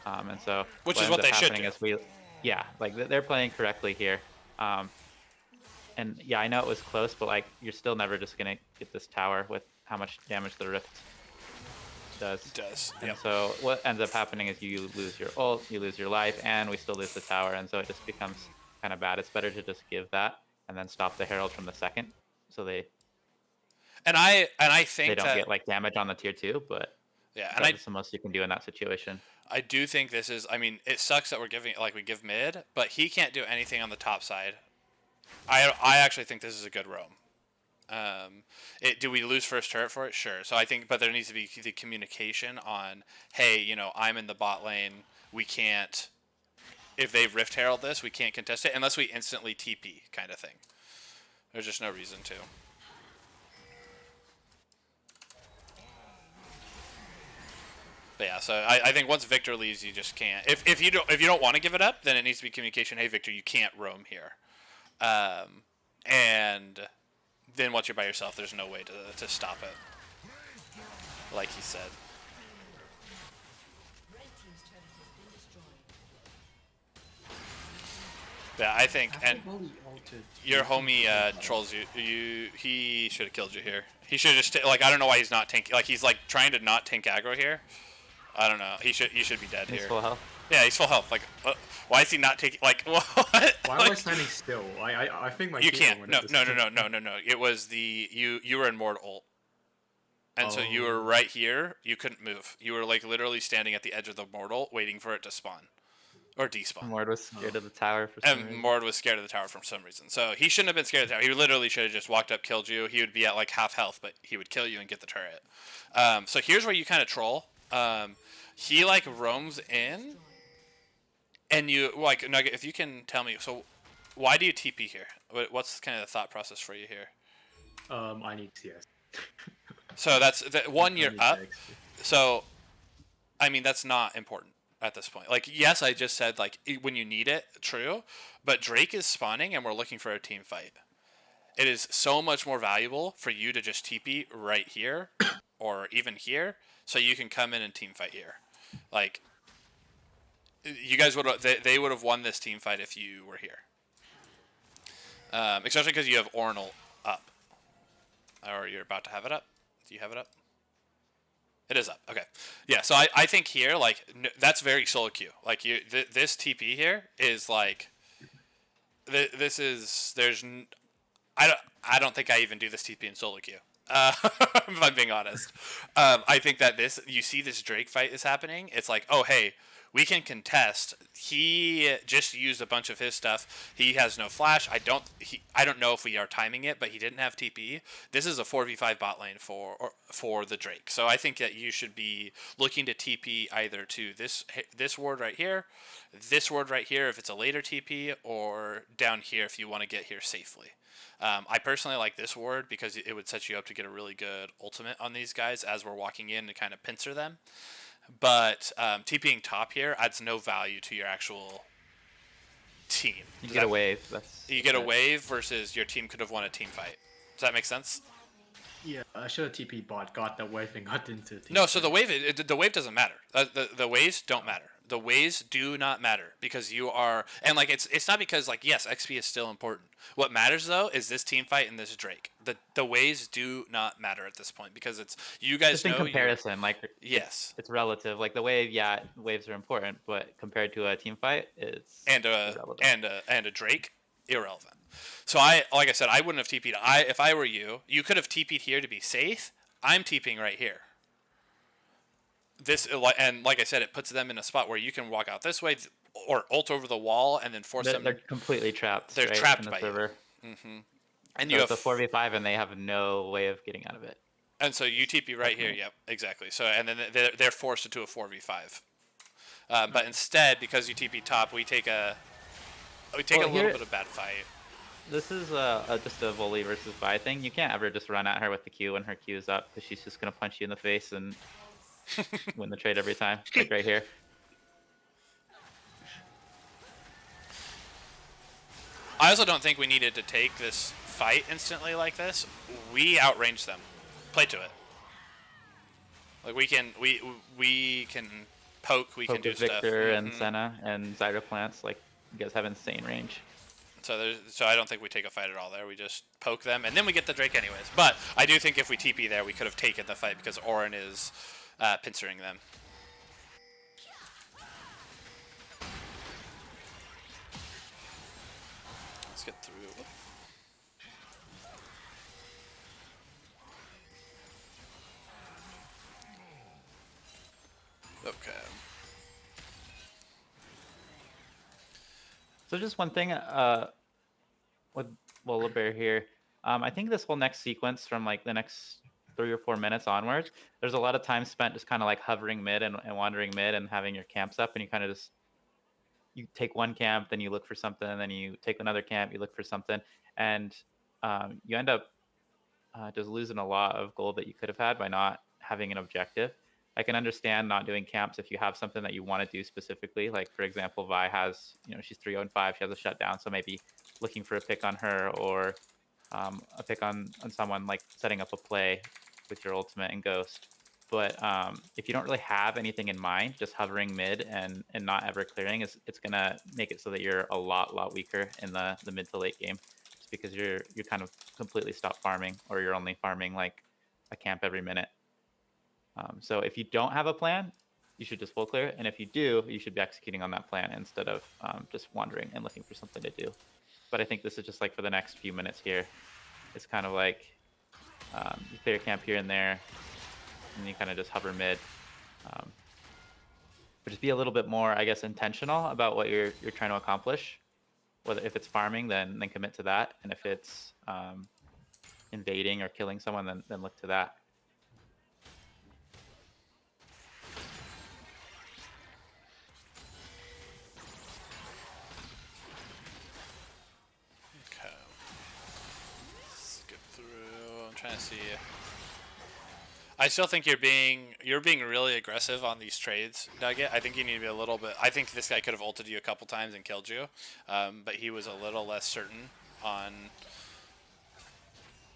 And so which is what they should do. They're playing correctly here. And yeah, I know it was close, but like you're still never just gonna get this tower with how much damage the Rift does. And so what ends up happening is you lose your ult, you lose your life, and we still lose the tower, and so it just becomes kind of bad. It's better to just give that and then stop the Herald from the second, so they I think they don't get like damage on the tier 2, but yeah, and that's the most you can do in that situation. I do think this is. I mean, it sucks that we give mid, but he can't do anything on the top side. I actually think this is a good roam. Do we lose first turret for it? Sure. So I think, but there needs to be the communication on, hey, I'm in the bot lane. We can't, if they Rift Herald this, we can't contest it unless we instantly TP kind of thing. There's just no reason to. But yeah, so I think once Victor leaves, you just can't. If you don't want to give it up, then it needs to be communication. Hey, Victor, you can't roam here. And then once you're by yourself, there's no way to stop it. Like he said. Yeah, I think, and your homie trolls you. He should have killed you here. He should have just I don't know why he's not tank. Like he's like trying to not tank aggro here. I don't know. He should be dead here. He's full health. Yeah, he's full health. Like, why is he not taking? Like, what? Why am I standing still? I think my you can't. No. It was you were in Mord ult, and so you were right here. You couldn't move. You were like literally standing at the edge of the Mord ult, waiting for it to spawn, or despawn. Mord was scared of the tower for some reason. Mord was scared of the tower for some reason. So he shouldn't have been scared of the tower. He literally should have just walked up, killed you. He would be at like half health, but he would kill you and get the turret. So here's where you kind of troll. He like roams in. And you, like, Nugget, if you can tell me, so why do you TP here? What's kind of the thought process for you here? I need CS. So that's the one I year need up. the XP. So, I mean, that's not important at this point. Like, yes, I just said like when you need it, true. But Drake is spawning, and we're looking for a team fight. It is so much more valuable for you to just TP right here, or even here, so you can come in and team fight here. Like, you guys would they would have won this team fight if you were here. Especially because you have Ornal up, or you're about to have it up. Do you have it up? It is up. Okay. Yeah. So I think here like that's very solo queue. Like this TP here is like this is I don't think I even do this TP in solo queue. If I'm being honest, I think that you see this Drake fight is happening. It's like, oh hey, we can contest. He just used a bunch of his stuff. He has no flash. I don't know if we are timing it, but he didn't have TP. This is a 4v5 bot lane for the Drake. So I think that you should be looking to TP either to this ward right here, this ward right here if it's a later TP, or down here if you want to get here safely. I personally like this ward because it would set you up to get a really good ultimate on these guys as we're walking in to kind of pincer them. But TPing top here adds no value to your actual team. You get a wave. You get a wave versus your team could have won a team fight. Does that make sense? Yeah, I should have TP bot, got the wave, and got into the team. No, so the wave doesn't matter. The waves don't matter. The waves do not matter because you are, and like it's not because like yes, XP is still important. What matters though is this team fight and this Drake. The waves do not matter at this point because it's you guys Just in know comparison, like yes, it's relative. Like the wave, yeah, waves are important, but compared to a team fight, it's and irrelevant. a Drake irrelevant. So like I said, I wouldn't have TP'd. If I were you, you could have TP'd here to be safe. I'm TPing right here. This and like I said, it puts them in a spot where you can walk out this way or ult over the wall and then force them. They're completely trapped. They're right, trapped in the by server. you. Mm-hmm. And So you it's have a 4v5, and they have no way of getting out of it. And so you TP right here. Yep, exactly. So and then they're forced into a 4v5. But instead, because you TP top, we take a little bit of bad fight. This is just a volley versus Vi thing. You can't ever just run at her with the Q when her Q is up, because she's just gonna punch you in the face and win the trade every time. Like right here. I also don't think we needed to take this fight instantly like this. We outranged them. Play to it. Like we can poke. We Poke can do with stuff. Victor and Senna and Zyra plants. Like you guys have insane range. So I don't think we take a fight at all there. We just poke them, and then we get the Drake anyways. But I do think if we TP there, we could have taken the fight because Orin is pincering them. Let's get through. Okay. So just one thing with Volibear here. I think this whole next sequence from like the next 3 or 4 minutes onwards, there's a lot of time spent just kind of like hovering mid and wandering mid and having your camps up, and you kind of just you take one camp, then you look for something, and then you take another camp, you look for something, and you end up just losing a lot of gold that you could have had by not having an objective. I can understand not doing camps if you have something that you want to do specifically. Like for example, Vi has, she's 3-0-5, she has a shutdown, so maybe looking for a pick on her or a pick on someone, like setting up a play with your ultimate and ghost. But if you don't really have anything in mind, just hovering mid and not ever clearing it's gonna make it so that you're a lot weaker in the mid to late game, just because you're kind of completely stop farming, or you're only farming like a camp every minute. So if you don't have a plan, you should just full clear, and if you do, you should be executing on that plan instead of just wandering and looking for something to do. But I think this is just like for the next few minutes here. It's kind of like you clear camp here and there, and you kind of just hover mid. But just be a little bit more, I guess, intentional about what you're trying to accomplish. Whether if it's farming, then commit to that, and if it's invading or killing someone, then look to that. Okay. Skip through. see. I still think you're being really aggressive on these trades, Nugget. I think you need to be a little bit. I think this guy could have ulted you a couple times and killed you, but he was a little less certain on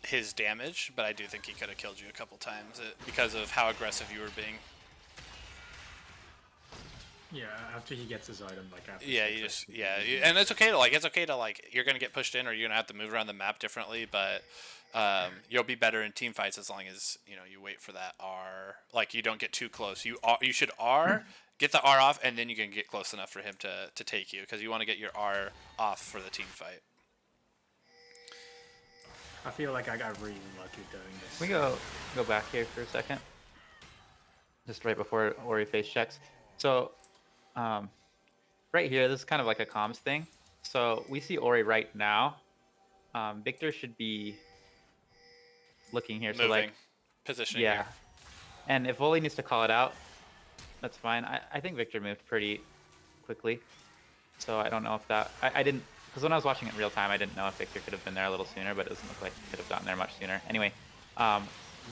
his damage. But I do think he could have killed you a couple times because of how aggressive you were being. Yeah, after he gets his item, like after. Yeah, you just and it's okay to like you're gonna get pushed in or you're gonna have to move around the map differently, but you'll be better in team fights as long as you wait for that R. Like you don't get too close. You should R, get the R off, and then you can get close enough for him to take you because you want to get your R off for the team fight. I feel like I got really lucky doing this. Can we go back here for a second? Just right before Ori face checks. So, right here, this is kind of like a comms thing. So we see Ori right now. Victor should be looking here. Moving, so like positioning. Yeah. Here. And if Oli needs to call it out, that's fine. I think Victor moved pretty quickly. So I don't know if that... I didn't... Because when I was watching it in real time, I didn't know if Victor could have been there a little sooner, but it doesn't look like he could have gotten there much sooner. Anyway,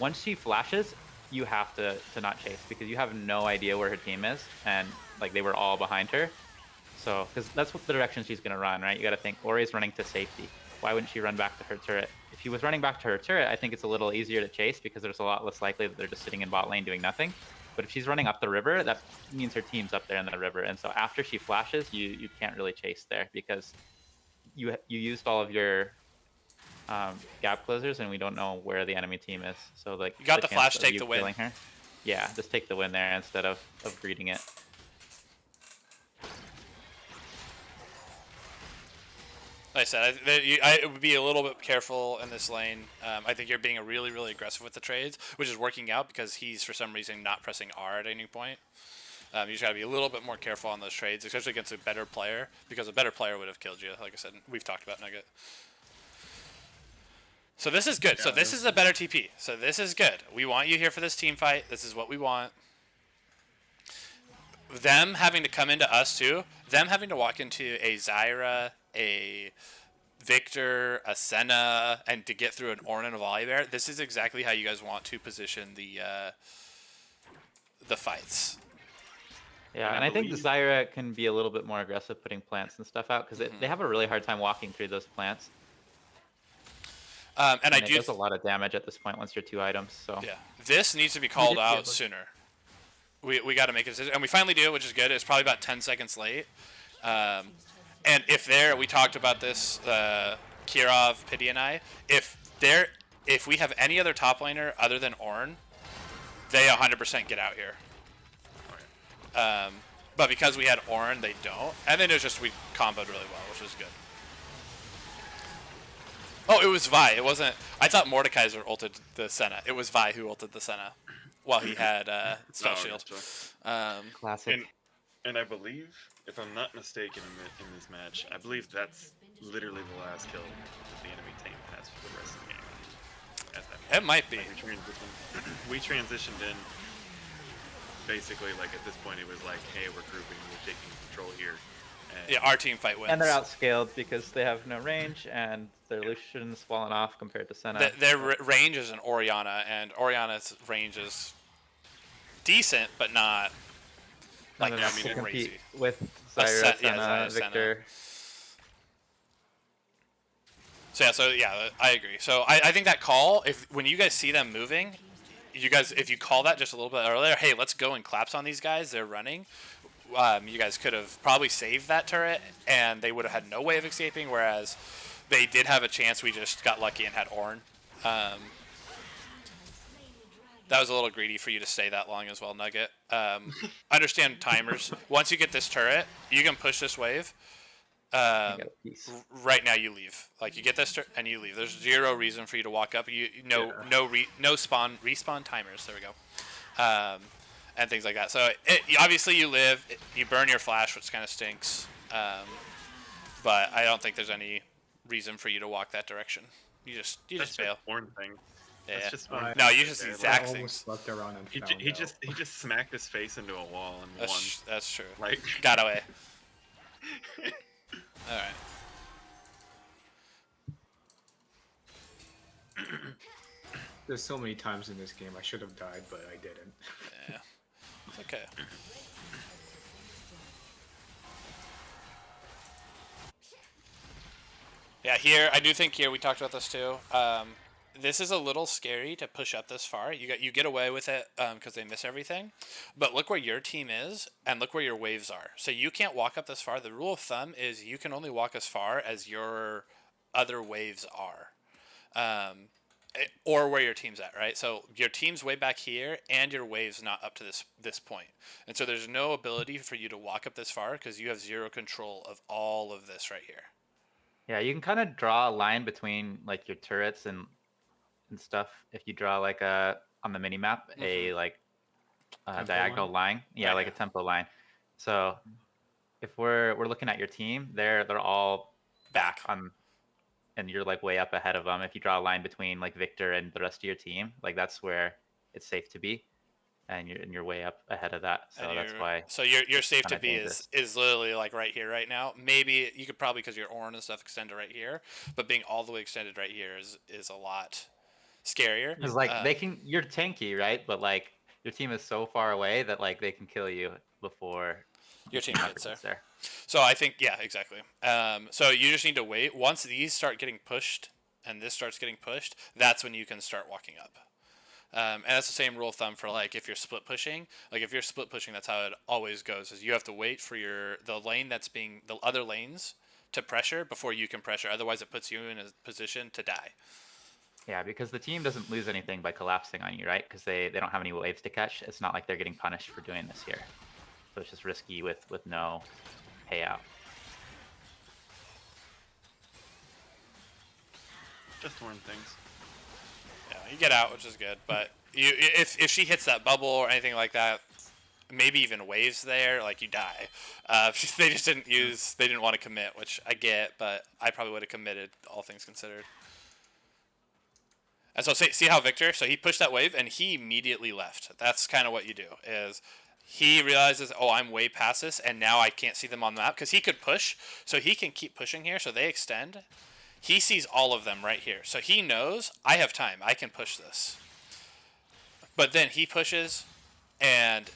once she flashes, you have to not chase because you have no idea where her team is. And like they were all behind her. So, because that's what the direction she's going to run, right? You got to think Ori's running to safety. Why wouldn't she run back to her turret? If she was running back to her turret, I think it's a little easier to chase because there's a lot less likely that they're just sitting in bot lane doing nothing. But if she's running up the river, that means her team's up there in the river. And so after she flashes, you can't really chase there because you used all of your gap closers and we don't know where the enemy team is. So like you got the flash, of take you the win. killing her, yeah, just take the win there instead of greeting it. Like I said, I would be a little bit careful in this lane. I think you're being really, really aggressive with the trades, which is working out because he's, for some reason, not pressing R at any point. You just got to be a little bit more careful on those trades, especially against a better player, because a better player would have killed you, like I said. We've talked about Nugget. So this is good. So this is a better TP. So this is good. We want you here for this team fight. This is what we want. Them having to come into us, too. Them having to walk into a Zyra, a Victor, a Senna, and to get through an Ornn and a Volibear. This is exactly how you guys want to position the fights. Yeah, and I think the Zyra can be a little bit more aggressive putting plants and stuff out because they have a really hard time walking through those plants. And I it do does a lot of damage at this point once you're 2 items. So yeah, this needs to be called out sooner. We got to make a decision, and we finally do, which is good. It's probably about 10 seconds late. And if we talked about this, Kirov, Pity, and I. If we have any other top laner other than Ornn, they 100% get out here. But because we had Ornn, they don't. And then it was just we comboed really well, which was good. Oh, it was Vi. It wasn't. I thought Mordekaiser ulted the Senna. It was Vi who ulted the Senna while he had spell shield. classic. And I believe, if I'm not mistaken, in this match, I believe that's literally the last kill that the enemy team has for the rest of the game. It might be. Like we transitioned in. Basically, like at this point, it was like, hey, we're grouping, we're taking control here. And Yeah, our team fight wins. And they're outscaled because they have no range and their Lucian's fallen off compared to Senna. Their range is an Orianna, and Orianna's range is decent, but not like and then to crazy. compete with Zyra, Senna, Senna. Victor. So I agree. So I think that call, when you guys see them moving, if you call that just a little bit earlier, hey, let's go and claps on these guys, they're running. You guys could have probably saved that turret, and they would have had no way of escaping, whereas they did have a chance. We just got lucky and had Ornn. That was a little greedy for you to stay that long as well, Nugget. Understand timers. Once you get this turret, you can push this wave. Right now, you leave. Like you get this and you leave. There's zero reason for you to walk up. No respawn timers. There we go. And things like that. So obviously you live. You burn your flash, which kind of stinks. But I don't think there's any reason for you to walk that direction. You just fail. Ornn thing. Yeah. That's just one No, thing you right just there. exact I things. almost looked around and He just smacked his face into a wall and won. That's true. Like Got away. All right. There's so many times in this game I should have died, but I didn't. Yeah, it's okay. Yeah, here I do think here we talked about this too. This is a little scary to push up this far. You get away with it because they miss everything, but look where your team is and look where your waves are. So you can't walk up this far. The rule of thumb is you can only walk as far as your other waves are, or where your team's at. Right. So your team's way back here and your wave's not up to this point, and so there's no ability for you to walk up this far because you have zero control of all of this right here. Yeah, you can kind of draw a line between like your turrets and stuff. If you draw like a on the mini map a like Tempo diagonal line, yeah, Right like a here. tempo line. So if we're looking at your team, they're all back on, and you're like way up ahead of them. If you draw a line between like Victor and the rest of your team, like that's where it's safe to be, and you're way up ahead of that. So And that's why you're safe kind to of be dangerous. is literally like right here right now. Maybe you could probably because your Orin and stuff extend to right here, but being all the way extended right here is a lot scarier. Yeah. Because like you're tanky, right? But like your team is so far away that like they can kill you before Your your team team ever gets there. gets there. So I think yeah, exactly. So you just need to wait. Once these start getting pushed and this starts getting pushed, that's when you can start walking up. And that's the same rule of thumb for like if you're split pushing. Like if you're split pushing, that's how it always goes. Is you have to wait for the lane that's being the other lanes to pressure before you can pressure. Otherwise, it puts you in a position to die. Yeah, because the team doesn't lose anything by collapsing on you, right? Because they don't have any waves to catch. It's not like they're getting punished for doing this here. So it's just risky with no payout. Just horn things. Yeah, you get out, which is good. But if she hits that bubble or anything like that, maybe even waves there, like you die. They just didn't use. They didn't want to commit, which I get, but I probably would have committed, all things considered. And so see how Victor, so he pushed that wave and he immediately left. That's kind of what you do is he realizes, oh, I'm way past this and now I can't see them on the map because he could push, so he can keep pushing here, so they extend. He sees all of them right here, so he knows I have time. I can push this. But then he pushes, and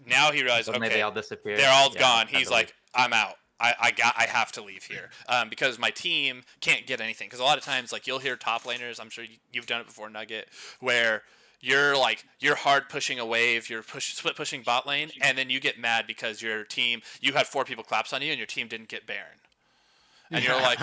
now he realizes, Suddenly they okay, all disappear. they're all Yeah, gone. had He's to leave. like, I'm out. I have to leave here because my team can't get anything. Because a lot of times, like you'll hear top laners, I'm sure you've done it before, Nugget, where you're hard pushing a wave, you're split pushing bot lane, and then you get mad because you had 4 people collapse on you and your team didn't get Baron. And you're like,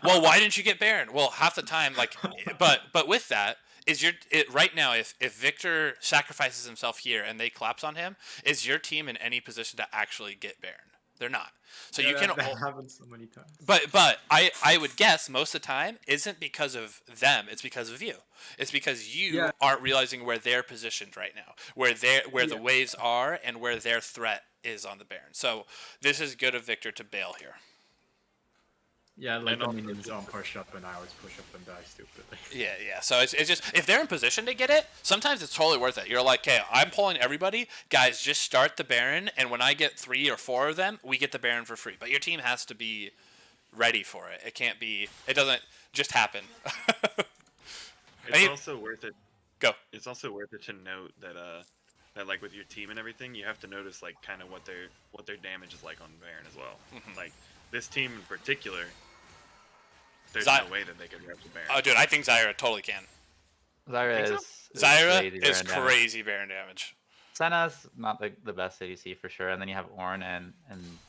well, why didn't you get Baron? Well, half the time, like, but with that is right now, if Victor sacrifices himself here and they collapse on him, is your team in any position to actually get Baron? They're not. So you can. That happens so many times. But I would guess most of the time isn't because of them. It's because of you. It's because you aren't realizing where they're positioned right now, where the waves are, and where their threat is on the Baron. So this is good of Victor to bail here. Yeah, like And the also minions don't push up and I always push up and die stupidly. Yeah. So it's just if they're in position to get it, sometimes it's totally worth it. You're like, okay, I'm pulling everybody, guys. Just start the Baron, and when I get 3 or 4 of them, we get the Baron for free. But your team has to be ready for it. It can't be. It doesn't just happen. It's also worth it. Go. It's also worth it to note that like with your team and everything, you have to notice like kind of what their damage is like on Baron as well. Like this team in particular, there's no way that they could rep the Baron. Oh, dude, I think Zyra totally can. Zyra so? Zyra is Baron crazy Baron damage. Senna's not the best ADC for sure, and then you have Ornn and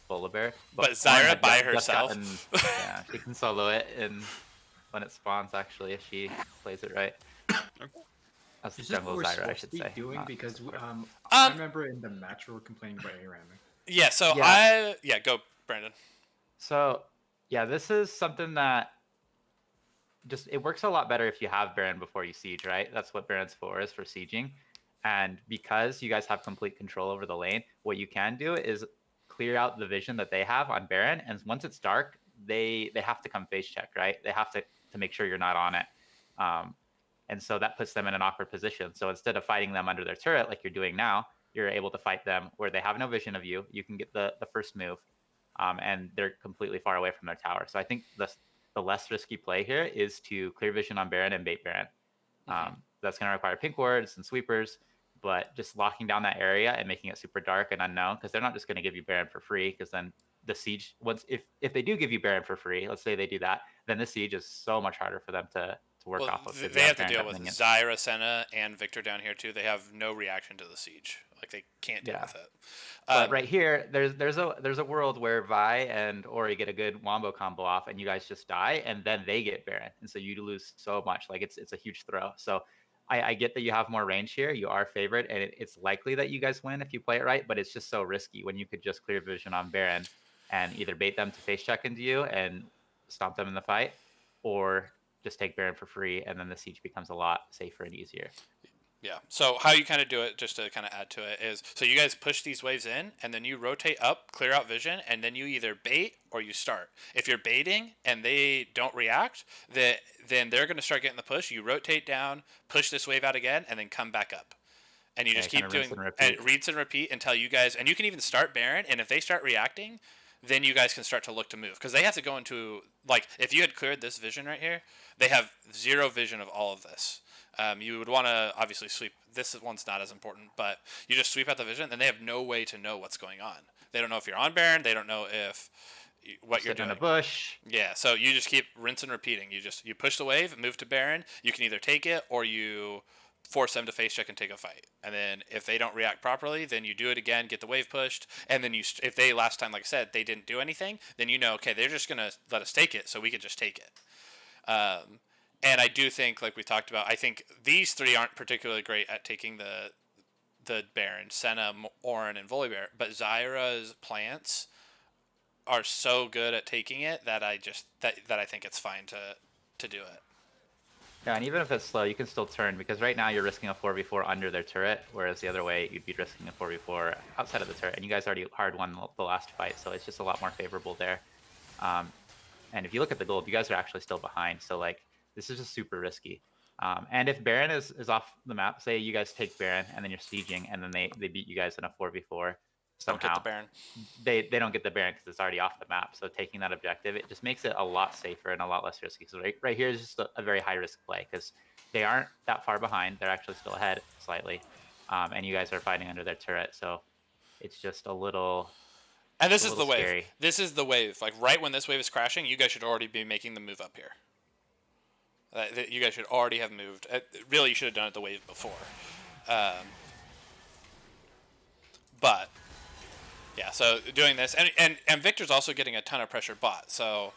Volibear. But Ornn Zyra had by just herself? gotten- yeah, she can solo it, and when it spawns, actually, if she plays it right. That's Is this jungle what we're Zyra, I supposed should to be say. doing? not Because support. I remember in the match we were complaining about ARAMing. Yeah. So Yeah. go, Brandon. So, yeah, this is something that just it works a lot better if you have Baron before you siege, right? That's what Baron's for, is for sieging. And because you guys have complete control over the lane, what you can do is clear out the vision that they have on Baron. And once it's dark, they have to come face check, right? They have to make sure you're not on it. And so that puts them in an awkward position. So instead of fighting them under their turret like you're doing now, you're able to fight them where they have no vision of you. You can get the first move, and they're completely far away from their tower. So I think the less risky play here is to clear vision on Baron and bait Baron. that's going to require pink wards and sweepers. But just locking down that area and making it super dark and unknown, because they're not just going to give you Baron for free. Because then the siege, once if they do give you Baron for free, let's say they do that, then the siege is so much harder for them to work Well, off of. 'cause you they have to Baron deal with coming in. Zyra, Senna, and Victor down here too. They have no reaction to the siege. Like they can't deal Yeah. with it. But right here, there's a world where Vi and Ori get a good wombo combo off, and you guys just die, and then they get Baron, and so you lose so much. Like it's a huge throw. So I get that you have more range here. You are favored, and it's likely that you guys win if you play it right. But it's just so risky when you could just clear vision on Baron and either bait them to face check into you and stomp them in the fight, or just take Baron for free, and then the siege becomes a lot safer and easier. Yeah. So how you kind of do it, just to kind of add to it, is so you guys push these waves in, and then you rotate up, clear out vision, and then you either bait or you start. If you're baiting and they don't react, then they're going to start getting the push. You rotate down, push this wave out again, and then come back up. And you just keep doing rinse and repeat until you guys, and you can even start Baron, and if they start reacting, then you guys can start to look to move. Because they have to go into, like, if you had cleared this vision right here, they have zero vision of all of this. You would want to obviously sweep. This one's not as important, but you just sweep out the vision, and they have no way to know what's going on. They don't know if you're on Baron. They don't know if what you're doing. In a bush. Yeah, so you just keep rinse and repeating. You push the wave, move to Baron. You can either take it or you force them to face check and take a fight. And then if they don't react properly, then you do it again, get the wave pushed, and then if they last time, like I said, they didn't do anything, then you know, okay, they're just gonna let us take it, so we can just take it. And I do think, like we talked about, I think these three aren't particularly great at taking the Baron, Senna, Orin, and Volibear, but Zyra's plants are so good at taking it that I think it's fine to do it. Yeah, and even if it's slow, you can still turn, because right now you're risking a 4v4 under their turret, whereas the other way you'd be risking a 4v4 outside of the turret, and you guys already hard won the last fight, so it's just a lot more favorable there. And if you look at the gold, you guys are actually still behind, so like this is just super risky. And if Baron is off the map, say you guys take Baron and then you're sieging, and then they beat you guys in a 4v4 somehow. Don't get the Baron. They don't get the Baron because it's already off the map. So taking that objective, it just makes it a lot safer and a lot less risky. So right here is just a very high risk play, because they aren't that far behind. They're actually still ahead slightly, and you guys are fighting under their turret. So it's just a little. And this is the wave. Scary. This is the wave. Like right when this wave is crashing, you guys should already be making the move up here. You guys should already have moved. Really, you should have done it the wave before. But yeah, so doing this, and Victor's also getting a ton of pressure bot, so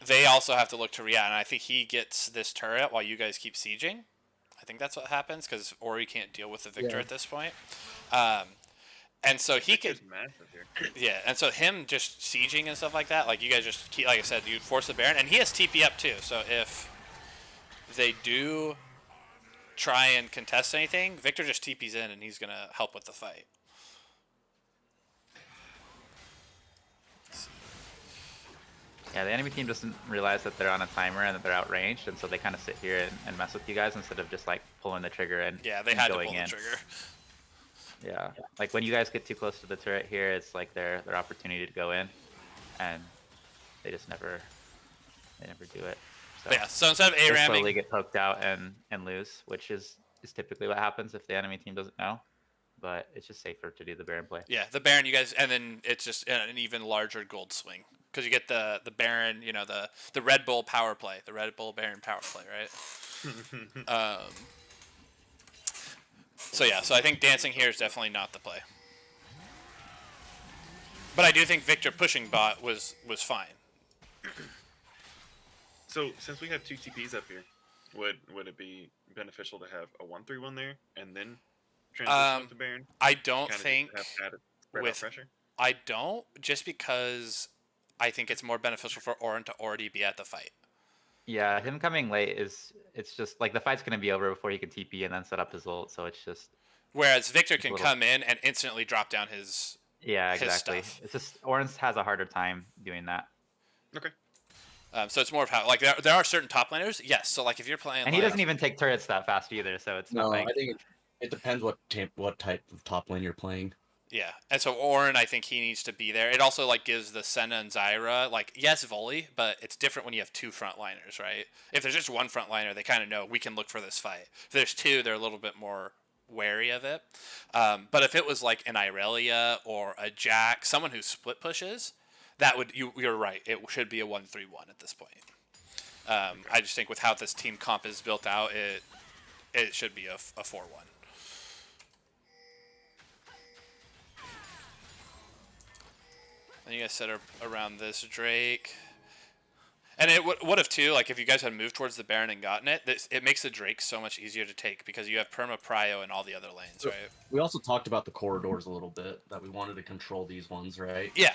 they also have to look to react. And I think he gets this turret while you guys keep sieging. I think that's what happens, because Ori can't deal with the Victor at this point. And so he Victor's could, massive here. yeah, and so him just sieging and stuff like that, like you guys just keep, like I said, you force the Baron, and he has TP up too. So if they do try and contest anything, Victor just TP's in, and he's gonna help with the fight. Yeah, the enemy team doesn't realize that they're on a timer and that they're outranged, and so they kind of sit here and mess with you guys instead of just like pulling the trigger and Yeah, they and had to going pull in. the trigger. Yeah, like when you guys get too close to the turret here, it's like their opportunity to go in, and they just never do it. So But yeah, so instead of they A-ramming, slowly get poked out and lose, which is typically what happens if the enemy team doesn't know. But it's just safer to do the Baron play. yeah, the Baron, you guys, and then it's just an even larger gold swing, because you get the Baron, you know, the Red Bull power play, the Red Bull Baron power play, right? So yeah, so I think dancing here is definitely not the play. But I do think Victor pushing bot was fine. So since we have two TPs up here, would it be beneficial to have a 1-3-1 there and then transition to Baron? I don't Kinda think just have added spread out with pressure. I don't, just because I think it's more beneficial for Orin to already be at the fight. Yeah, him coming late it's just like the fight's gonna be over before he can TP and then set up his ult, so it's just. Whereas Victor can little- come in and instantly drop down his. Yeah, his exactly. stuff. It's just Orange has a harder time doing that. Okay. So it's more of how, like, there are certain top laners, yes. So like if you're playing, And he doesn't even take turrets that fast either, so it's not No, like. I think it depends what type of top lane you're playing. Yeah, and so Orin, I think he needs to be there. It also like gives the Senna and Zyra like yes volley, but it's different when you have two frontliners, right? If there's just one frontliner, they kind of know we can look for this fight. If there's two, they're a little bit more wary of it. But if it was like an Irelia or a Jack, someone who split pushes, that would you're right. It should be a 1-3-1 at this point. I just think with how this team comp is built out, it should be a 4-1. And you guys set around this Drake. And it would have too, like if you guys had moved towards the Baron and gotten it, it makes the Drake so much easier to take because you have perma prio in all the other lanes, So, right? we also talked about the corridors a little bit, that we wanted to control these ones, right? Yeah.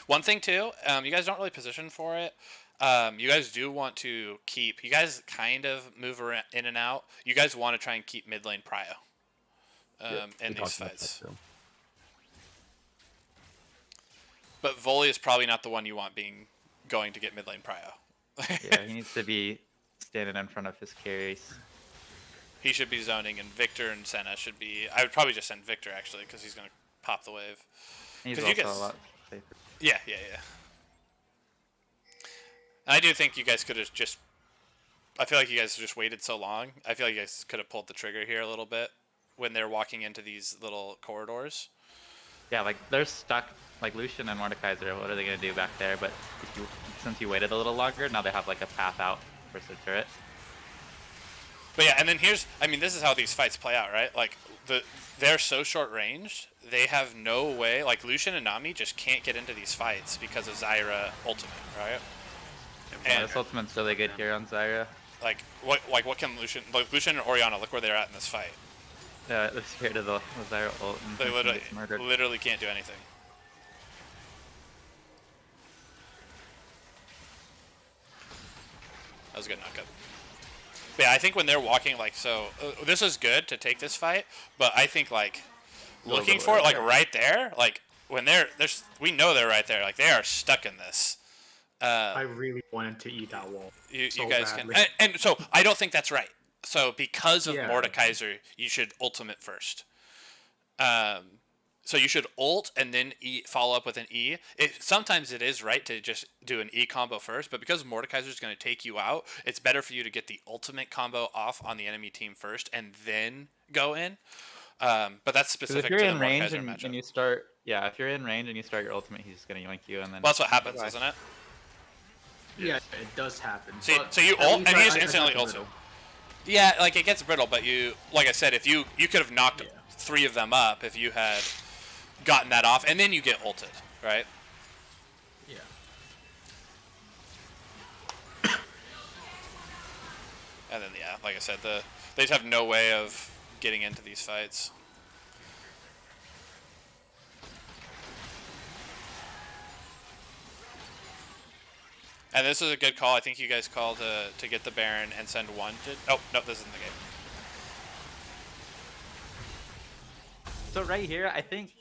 One thing too, you guys don't really position for it. You guys do want to keep. You guys kind of move around, in and out. You guys want to try and keep mid lane prio in We these talked about fights. that too. But Volley is probably not the one you want going to get mid lane prio. Yeah, he needs to be standing in front of his carries. He should be zoning, and Victor and Senna should be. I would probably just send Victor actually because he's gonna pop the wave. He's 'Cause you also guys- a lot safer. Yeah. I do think you guys could have just. I feel like you guys just waited so long. I feel like you guys could have pulled the trigger here a little bit when they're walking into these little corridors. Yeah, like they're stuck. Like Lucian and Mordekaiser, what are they gonna do back there? But since you waited a little longer, now they have like a path out for their turret. But yeah, and then this is how these fights play out, right? Like they're so short ranged, they have no way. Like Lucian and Nami just can't get into these fights because of Zyra ultimate, right? Yeah, And this ultimate's really good here on Zyra. what can Lucian Lucian and Orianna look where they're at in this fight? They're scared of the Zyra ult and They thinking it's murdered. literally can't do anything. That was a good knockup. But yeah, I think when they're walking this is good to take this fight, but I think looking for it right there, like when we know they're right there, like they are stuck in this. I really wanted to eat that wall. You so guys badly. can, and so I don't think that's right. So because of Yeah. Mordekaiser, you should ultimate first. So you should ult and then follow up with an E. Sometimes it is right to just do an E combo first, but because Mordekaiser is going to take you out, it's better for you to get the ultimate combo off on the enemy team first and then go in. But that's 'Cause specific if you're to in the range Mordekaiser matchup. and you start, yeah, if you're in range and you start your ultimate, he's just gonna yoink you and then. Well, that's what happens, Bye-bye. isn't it? Yeah, it does happen. So but you at ult, least and he I- just I got instantly the ults riddle. him. Yeah, like it gets brittle, but like I said, if you could have knocked Yeah. 3 of them up if you had gotten that off, and then you get ulted, right? Yeah. And then yeah, like I said, they just have no way of getting into these fights. And this is a good call. I think you guys called to get the Baron and send one to. Oh no, this isn't the game. So right here, I think.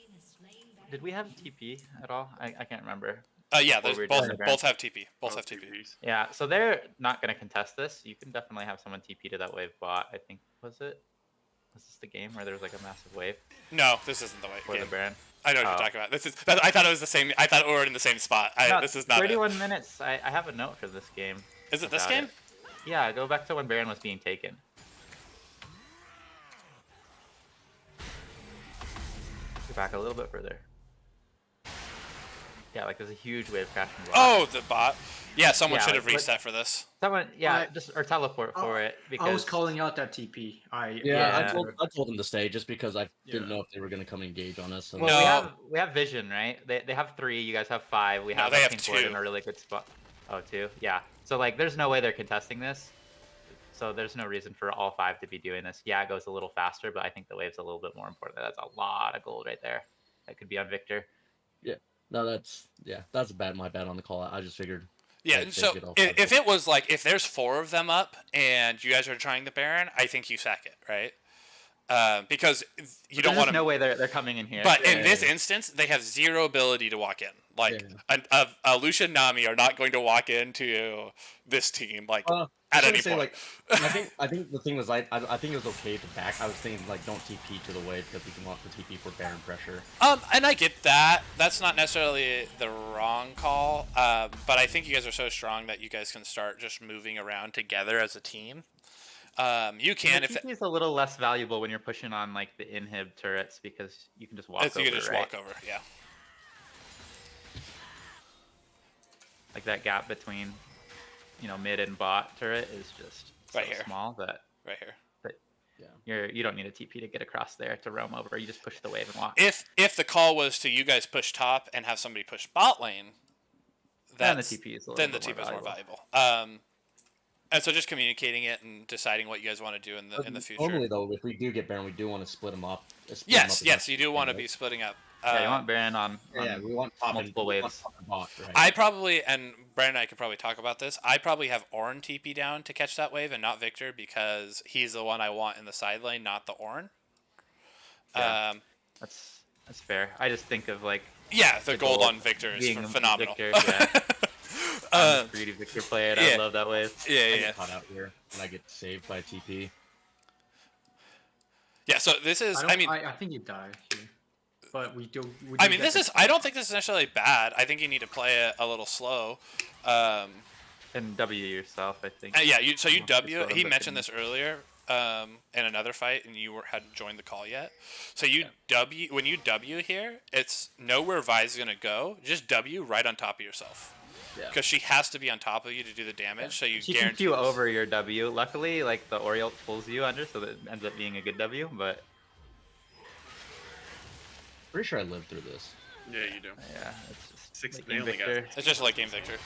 Did we have TP at all? I can't remember. Yeah, Before there's we were both doing the Baron. both have TP. Both have TP. TPs. Yeah, so they're not gonna contest this. You can definitely have someone TP to that wave bot. I think was this the game where there was like a massive wave No, this isn't the for way. the Game. Baron? I know what Oh. you're talking about. I thought it was the same. I thought we were in the same spot. No, This is not it. 31 minutes. I have a note for this game. Is it this about game? it. Yeah, go back to when Baron was being taken. Go back a little bit further. Yeah, like there's a huge wave crashing. Oh, the bot. Yeah, someone Yeah, should have but- reset for this. Someone, yeah, I- just or teleport for it because I was calling out that TP. Yeah, Yeah. I told them to stay just because I didn't Yeah. know if they were going to come engage on us. So. Well, No. we have vision, right? They have 3. You guys have 5. We No, have they a have pink ward 2. in a really good spot. Oh, 2. Yeah. So like, there's no way they're contesting this. So there's no reason for all 5 to be doing this. Yeah, it goes a little faster, but I think the wave's a little bit more important. That's a lot of gold right there. That could be on Victor. No, that's my bad on the call. I just figured. Yeah, Like, they so get all if five. it was like if there's 4 of them up and you guys are trying the Baron, I think you sack it, right? because you There's don't want just to. no way they're coming in here. But in this instance, they have zero ability to walk in. Like a Lucian Nami are not going to walk into this team like I at was any gonna say, point. like, I think the thing was I think it was okay to back. I was saying like don't TP to the wave because we can want the TP for Baron pressure. And I get that. That's not necessarily the wrong call. But I think you guys are so strong that you guys can start just moving around together as a team. You can if TP is a little less valuable when you're pushing on like the inhib turrets because you can just walk over. you can just right? walk over. Yeah. Like that gap between, mid and bot turret is just so Right here. small that Right here. you don't need a TP to get across there to roam over. You just push the wave and walk. If the call was to you guys push top and have somebody push bot lane, then the TP is a little bit more more valuable. And so just communicating it and deciding what you guys want to do in the future. Normally though, if we do get Baron, we do want to split them up. Yes, you do want to be splitting up. Yeah, you want Baron on we want top multiple waves. Bot, right? I probably, and Brandon and I could probably talk about this, I probably have Ornn TP down to catch that wave and not Victor because he's the one I want in the side lane, not the Ornn. Yeah, that's fair. I just think of like the gold on Victor is being phenomenal. Victor, yeah. I'm a greedy Victor player. I love that wave. Yeah. I get caught out here and I get saved by TP. Yeah, so this is, I think you die here. But we do. I don't think this is necessarily bad. I think you need to play it a little slow. And W yourself, I think. You W. So He that mentioned can- this earlier in another fight, and you hadn't joined the call yet. So you W when you W here, it's know where Vi's is gonna go. Just W right on top of yourself. Yeah. Because she has to be on top of you to do the damage, so you She can guarantee. Q over your W. Luckily, like the Oriole pulls you under, so that it ends up being a good W. But Pretty sure I lived through this. Yeah, you do. yeah, it's just Six. like They only got Victor. It's just like game Victor.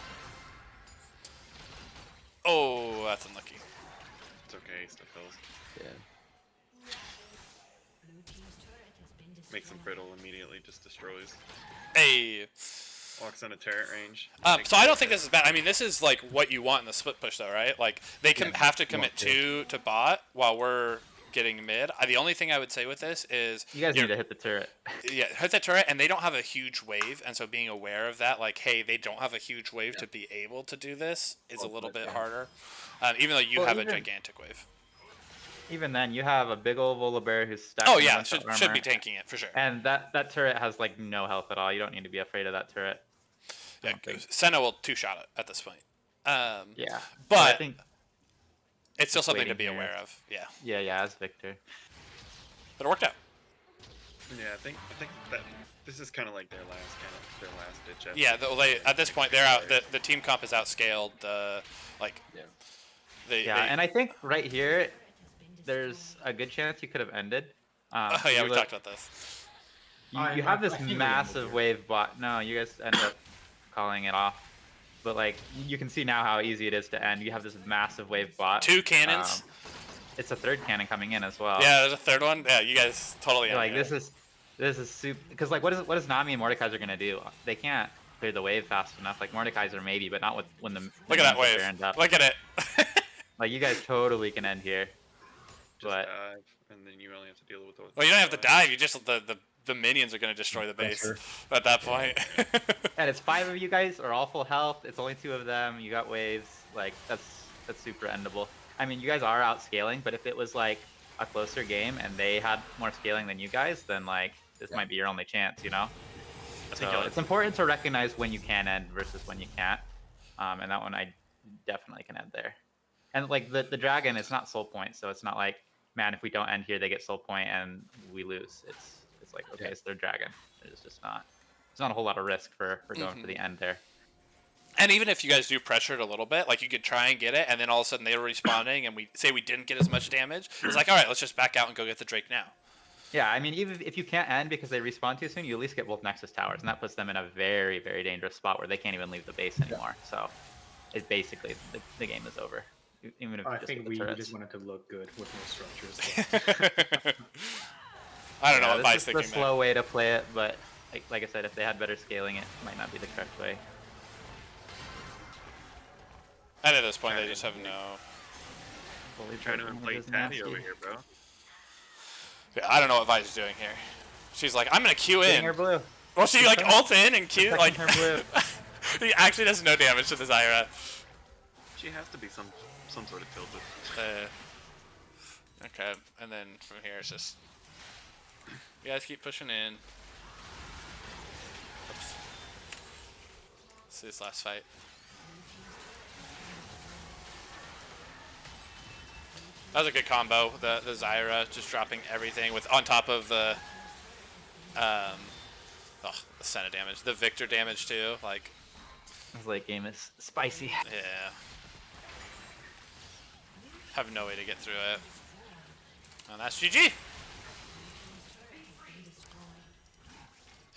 Oh, that's unlucky. It's okay. Still kills. Yeah. Blue team's turret has been destroyed. Makes him brittle immediately. Just destroys. Hey. Walks on a turret range. So I don't think this is bad. I mean, this is like what you want in the split push, though, right? Like they can have to commit two to bot while we're getting mid. The only thing I would say with this is You guys need to hit the turret. hit the turret, and they don't have a huge wave, and so being aware of that, like, hey, they don't have a huge wave to be able to do this is a little bit harder. Even though you have a gigantic wave. Even then, you have a big old Volibear who's stacking. Oh a yeah, bunch of should be armor. tanking it for sure. And that turret has like no health at all. You don't need to be afraid of that turret. Yeah, Senna will two-shot it at this point. Yeah, but I think it's still something to waiting be here. aware of. Yeah, yeah, as Victor. but it worked out. Yeah, I think that this is kind of like their last ditch effort. Yeah, at this point they're out. The team comp is outscaled. And I think right here, there's a good chance you could have ended. We talked about this. You have this I think we massive ended wave bot. No, you guys end up calling it off. But like you can see now how easy it is to end. You have this massive wave bot. 2 cannons. It's a third cannon coming in as well. Yeah, there's a third one. Yeah, you guys totally. Like this is super. Because like what is Nami and Mordekaiser gonna do? They can't clear the wave fast enough. Like Mordekaiser maybe, but not when the Look at that wave. Look at it. Like you guys totally can end here. Just But dive, and then you only have to deal with those. Well, you don't have to dive. You just the minions are going to destroy the base at that point. and it's 5 of you guys are all full health. It's only 2 of them. You got waves. Like that's super endable. I mean, you guys are outscaling, but if it was like a closer game and they had more scaling than you guys, then like this might be your only chance, you know? So it's important to recognize when you can end versus when you can't. And that one I definitely can end there. And like the dragon is not soul point, so it's not like, man, if we don't end here, they get soul point and we lose. It's like, okay, it's their dragon. There's just not. There's not a whole lot of risk for going for the end there. And even if you guys do pressure it a little bit, like you could try and get it, and then all of a sudden they were responding, and we say we didn't get as much damage. It's like, all right, let's just back out and go get the Drake now. Yeah, I mean, even if you can't end because they respawn too soon, you at least get both Nexus towers, and that puts them in a very, very dangerous spot where they can't even leave the base anymore. So, it's basically the game is over. Even if you I just think get the we turrets. just wanted to look good with no structures. I don't know what this Vi's is the thinking slow way to play it, but like I said, if they had better scaling, it might not be the correct way. And at this point, they just have no. Trying to play Patty over here, bro. Yeah, I don't know what Vi's is doing here. She's like, I'm gonna Q Getting in. her blue. Well, she like ults in and Q like. Protecting her blue. He actually does no damage to the Zyra. She has to be some sort of tilted. Okay, and then from here it's just you guys keep pushing in. Oops. See this last fight. That was a good combo. The Zyra just dropping everything with on top of the the Senna damage, the Victor damage too. Like This late game is spicy. yeah, have no way to get through it. And that's GG.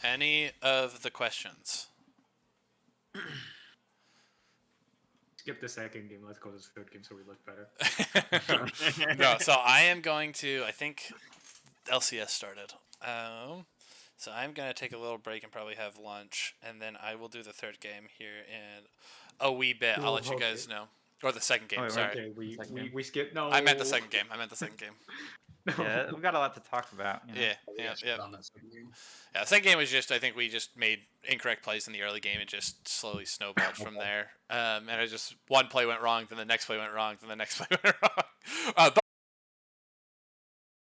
Any of the questions? Skip the second game. Let's go to the third game so we look better. No, so I am going to. I think LCS started. So I'm gonna take a little break and probably have lunch, and then I will do the third game here in a wee bit. I'll let you guys know, or the second game. Oh, wait, sorry, Okay, Second game. we skipped. No, I meant the second game. Yeah, we got a lot to talk about. You know? Yeah. On that second game. Yeah, the second game was just, I think we just made incorrect plays in the early game and just slowly snowballed from there. And one play went wrong, then the next play went wrong, then the next play went wrong. But